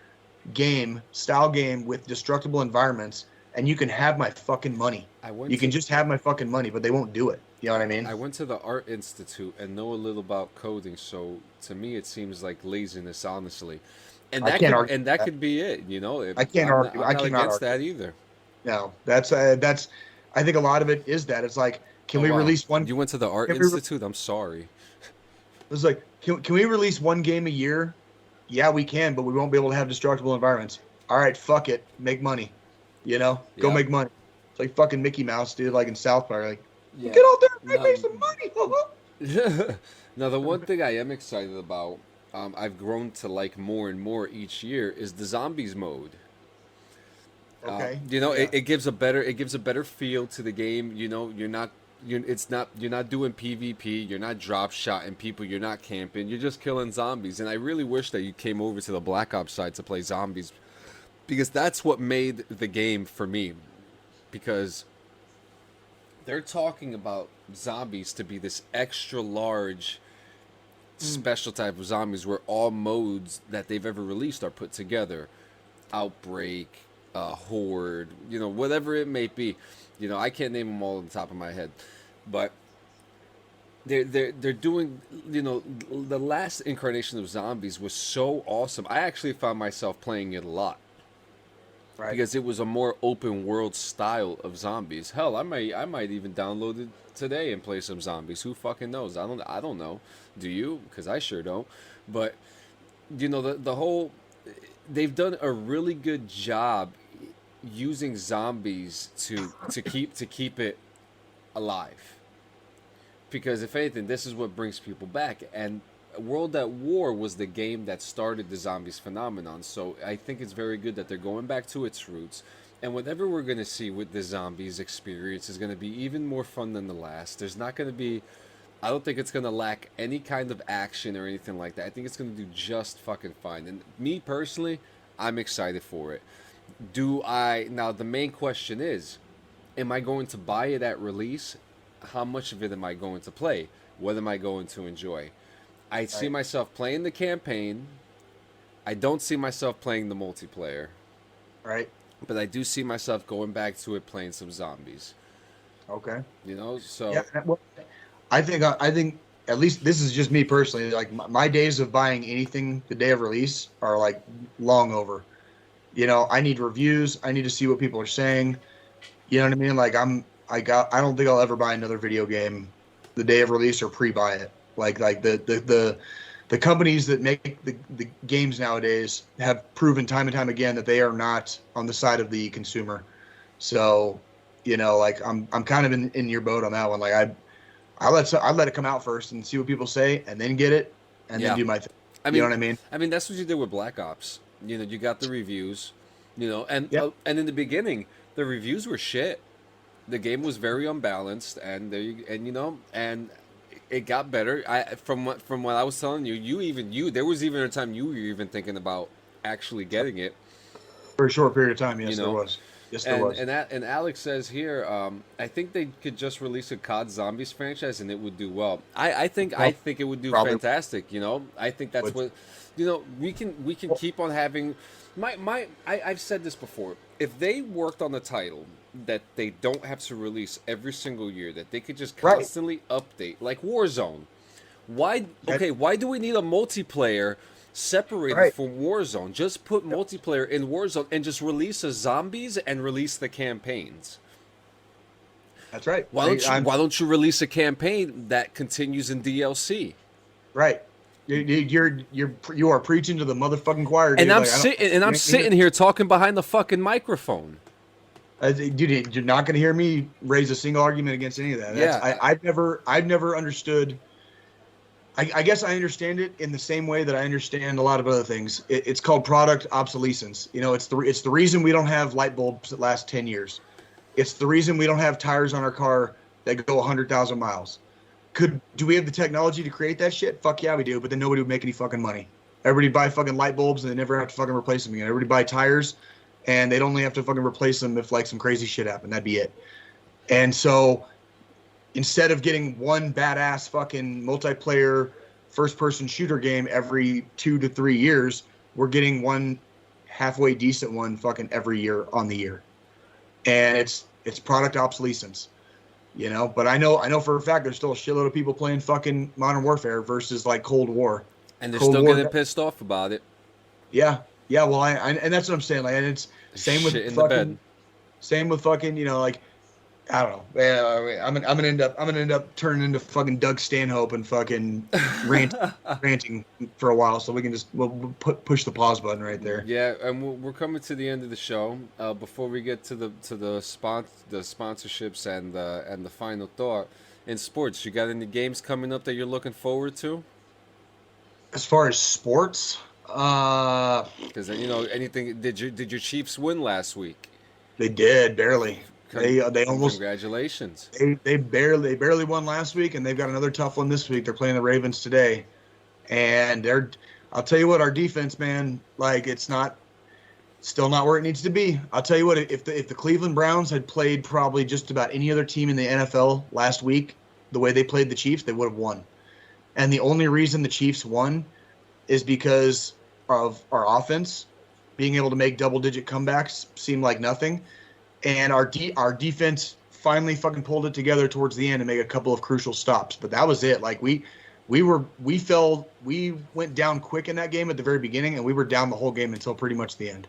style game with destructible environments, and you can have my fucking money. You can just have my fucking money, but they won't do it. You know what I mean? I went to the Art Institute and know a little about coding, so to me it seems like laziness, honestly. And that could be it, you know. I can't argue. I'm not against that either. No, that's. I think a lot of it is that it's like, can we release one? You went to the Art Institute? I'm sorry. It's like, can we release one game a year? Yeah, we can, but we won't be able to have destructible environments. All right, fuck it, make money. You know, go make money. It's like fucking Mickey Mouse, dude. Like in South Park, like get out there and make some money. Now, the one thing I am excited about, I've grown to like more and more each year, is the zombies mode. Okay. You know, it gives a better feel to the game. You know, you're not doing PvP, you're not drop shotting people, you're not camping, you're just killing zombies. And I really wish that you came over to the Black Ops side to play zombies, because that's what made the game for me. Because they're talking about zombies to be this extra large special type of zombies where all modes that they've ever released are put together. Outbreak, Horde, you know, whatever it may be. You know, I can't name them all on the top of my head, but they're doing, you know, the last incarnation of zombies was so awesome. I actually found myself playing it a lot, right? Because it was a more open world style of zombies. Hell, I might even download it today and play some zombies. Who fucking knows? I don't know. Do you? Because I sure don't. But you know, the whole, they've done a really good job using zombies to keep it alive, because if anything, this is what brings people back. And World at War was the game that started the zombies phenomenon, so I think it's very good that they're going back to its roots. And whatever we're going to see with the zombies experience is going to be even more fun than the last. There's not going to be, I don't think it's going to lack any kind of action or anything like that. I think it's going to do just fucking fine. And me personally, I'm excited for it. Now the main question is, am I going to buy it at release? How much of it am I going to play? What am I going to enjoy? I see myself playing the campaign. I don't see myself playing the multiplayer. Right. But I do see myself going back to it, playing some zombies. Okay. You know, so yeah. Well, I think at least this is just me personally. Like my days of buying anything the day of release are like long over. You know, I need reviews. I need to see what people are saying. You know what I mean? Like I don't think I'll ever buy another video game the day of release or pre-buy it. Like the companies that make the games nowadays have proven time and time again that they are not on the side of the consumer. So, you know, like I'm kind of in your boat on that one. Like I let it come out first and see what people say, and then get it, and then do my thing. You know what I mean? I mean, that's what you did with Black Ops. You know, you got the reviews, you know, and in the beginning, the reviews were shit. The game was very unbalanced, and it got better. From what I was telling you, there was even a time you were even thinking about actually getting it. For a short period of time, yes, there was. Yes, there was. And Alex says here, I think they could just release a COD Zombies franchise and it would do well. I think it would do fantastic. You know, I think that's what, you know, we can keep on having. I've said this before. If they worked on the title that they don't have to release every single year, that they could just constantly update, like Warzone. Why do we need a multiplayer separated Right. from Warzone. Just put multiplayer in Warzone and just release the zombies and release the campaigns. That's right. Why don't you release a campaign that continues in DLC? Right. You are preaching to the motherfucking choir, dude. And I'm Like, sitting here talking behind the fucking microphone. Dude, you're not going to hear me raise a single argument against any of that. I've never understood. I guess I understand it in the same way that I understand a lot of other things. It's called product obsolescence. You know, it's the reason we don't have light bulbs that last 10 years. It's the reason we don't have tires on our car that go 100,000 miles. Do we have the technology to create that shit? Fuck yeah, we do. But then nobody would make any fucking money. Everybody buy fucking light bulbs and they never have to fucking replace them again. Everybody buy tires and they'd only have to fucking replace them if like some crazy shit happened. That'd be it. And so instead of getting one badass fucking multiplayer first-person shooter game every 2 to 3 years, we're getting one halfway decent one fucking every year on the year. And it's product obsolescence. You know, but I know for a fact there's still a shitload of people playing fucking Modern Warfare versus like Cold War, and they're still getting pissed off about it. Yeah. Well, and that's what I'm saying. Like, and it's same with fucking, you know, like I don't know. I'm gonna end up turning into fucking Doug Stanhope and fucking ranting for a while, so we can just push the pause button right there. Yeah, and we're coming to the end of the show. Before we get to the sponsorships and the final thought in sports, you got any games coming up that you're looking forward to? As far as sports, because you know anything. Did your Chiefs win last week? They did barely. They almost. Congratulations. They barely won last week, and they've got another tough one this week. They're playing the Ravens today, and I'll tell you what, our defense, man, like still not where it needs to be. I'll tell you what, if the Cleveland Browns had played probably just about any other team in the NFL last week, the way they played the Chiefs, they would have won. And the only reason the Chiefs won is because of our offense being able to make double-digit comebacks seemed like nothing. And our defense finally fucking pulled it together towards the end and make a couple of crucial stops. But that was it. Like we went down quick in that game at the very beginning, and we were down the whole game until pretty much the end.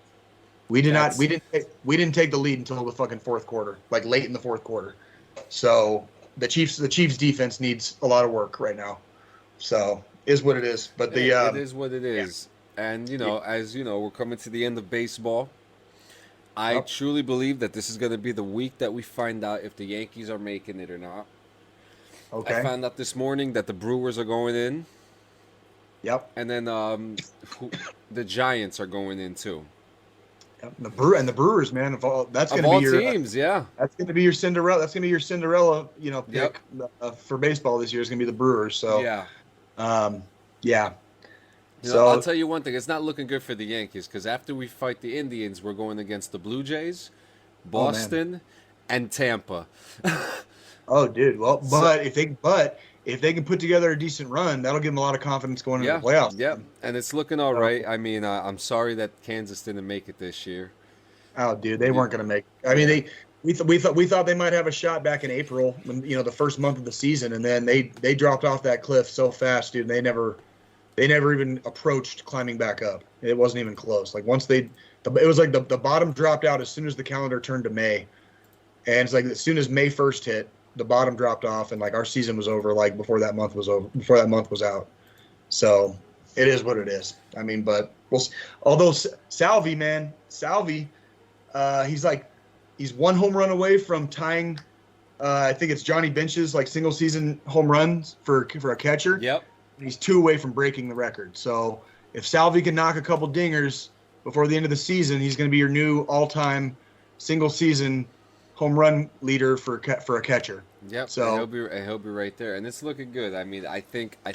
We didn't take the lead until the fucking fourth quarter, like late in the fourth quarter. So the Chiefs defense needs a lot of work right now. So is what it is. But it is what it is. Yeah. And you know, as you know, we're coming to the end of baseball. I truly believe that this is going to be the week that we find out if the Yankees are making it or not. Okay. I found out this morning that the Brewers are going in. Yep. And then the Giants are going in too. Yep. The Brewers, man. That's going to be your teams. Yeah. That's going to be your Cinderella. That's going to be your Cinderella, you know, pick for baseball this year. Is going to be the Brewers. So yeah. Yeah. You know, I'll tell you one thing. It's not looking good for the Yankees because after we fight the Indians, we're going against the Blue Jays, Boston, and Tampa. Oh, dude. Well, if they can put together a decent run, that'll give them a lot of confidence going into the playoffs. Yeah, and it's looking all right. I mean, I'm sorry that Kansas didn't make it this year. Oh, dude, they weren't going to make it. I mean, we thought they might have a shot back in April, when, you know, the first month of the season, and then they dropped off that cliff so fast, dude. They never even approached climbing back up. It wasn't even close. Like once it was like the bottom dropped out as soon as the calendar turned to May. And it's like as soon as May 1st hit, the bottom dropped off and like our season was over like before that month was out. So it is what it is. I mean, but although Salvi, he's one home run away from tying I think it's Johnny Bench's like single season home runs for a catcher. Yep. He's 2 away from breaking the record. So if Salvi can knock a couple dingers before the end of the season, he's going to be your new all-time single-season home run leader for a catcher. Yep. So he'll be right there, and it's looking good. I mean, I think I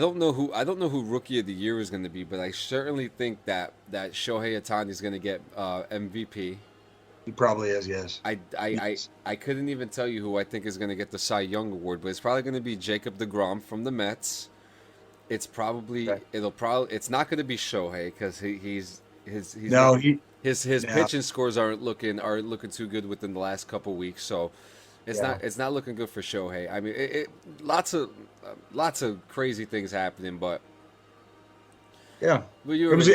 don't know who Rookie of the Year is going to be, but I certainly think that Shohei Ohtani is going to get MVP. He probably is, yes. I couldn't even tell you who I think is going to get the Cy Young Award, but it's probably going to be Jacob deGrom from the Mets. It's probably it's not going to be Shohei because his pitching scores aren't looking too good within the last couple weeks. So It's not looking good for Shohei. I mean, lots of crazy things happening, but Yeah, well, it was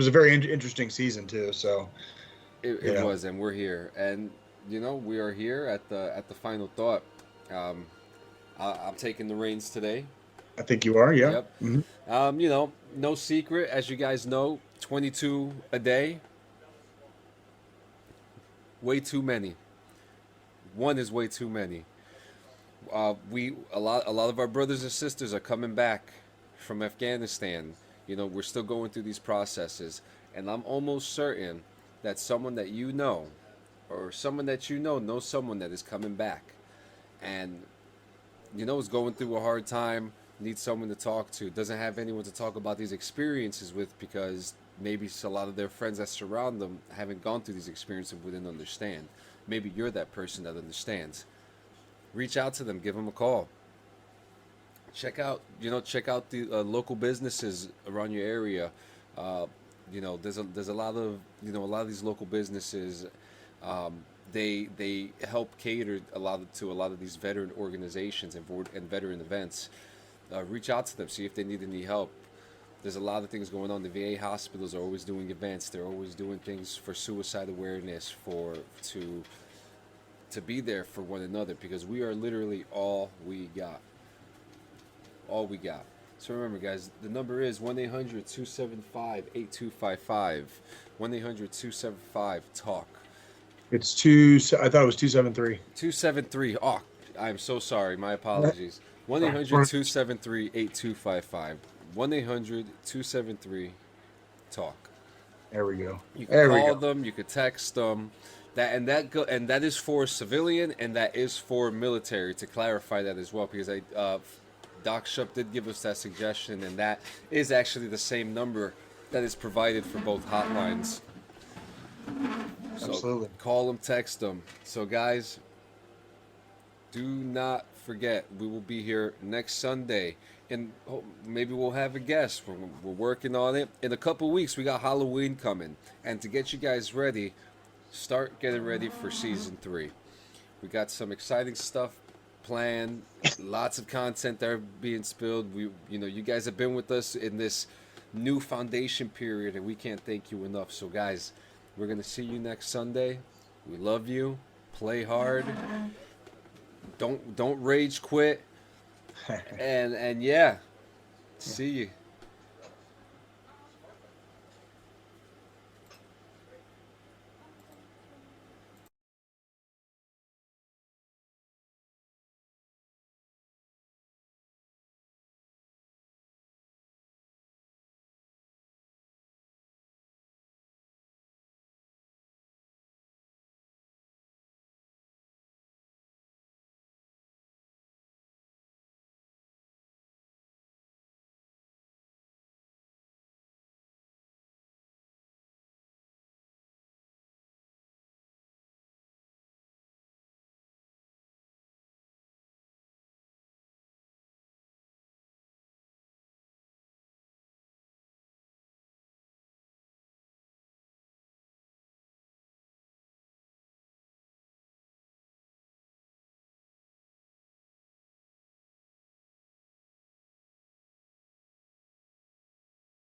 a very interesting season too. So it was, and we're here, and we are here at the final thought. I'm taking the reins today. I think you are. Yeah. Yep. Mm-hmm. No secret, as you guys know, 22 a day. Way too many. One is way too many. A lot of our brothers and sisters are coming back from Afghanistan. We're still going through these processes, and I'm almost certain that someone that you know, or someone that you know knows someone that is coming back, and is going through a hard time, needs someone to talk to, doesn't have anyone to talk about these experiences with because maybe a lot of their friends that surround them haven't gone through these experiences and wouldn't understand. Maybe you're that person that understands. Reach out to them, give them a call. Check out the local businesses around your area. There's a lot of a lot of these local businesses. They help cater to a lot of these veteran organizations and veteran events. Reach out to them, see if they need any help. There's a lot of things going on. The VA hospitals are always doing events. They're always doing things for suicide awareness, to be there for one another, because we are literally all we got. All we got. So remember, guys, the number is 1-800-275-8255. 1-800-275-TALK. It's two. I thought it was 273. 273. Oh, I'm so sorry. My apologies. 1-800-273-8255. 1-800-273-TALK. There we go. You can call them. You can text them. That is for civilian, and that is for military. To clarify that as well, because Doc Shup did give us that suggestion, and that is actually the same number that is provided for both hotlines. So absolutely. Call them, text them. So guys, do not forget, we will be here next Sunday, and maybe we'll have a guest. We're working on it. In a couple weeks, we got Halloween coming, and to get you guys ready, start getting ready for season 3. We got some exciting stuff planned, lots of content that are being spilled. You guys have been with us in this new foundation period, and we can't thank you enough. So guys, we're gonna see you next Sunday. We love you. Play hard. Don't rage quit. and yeah, see you.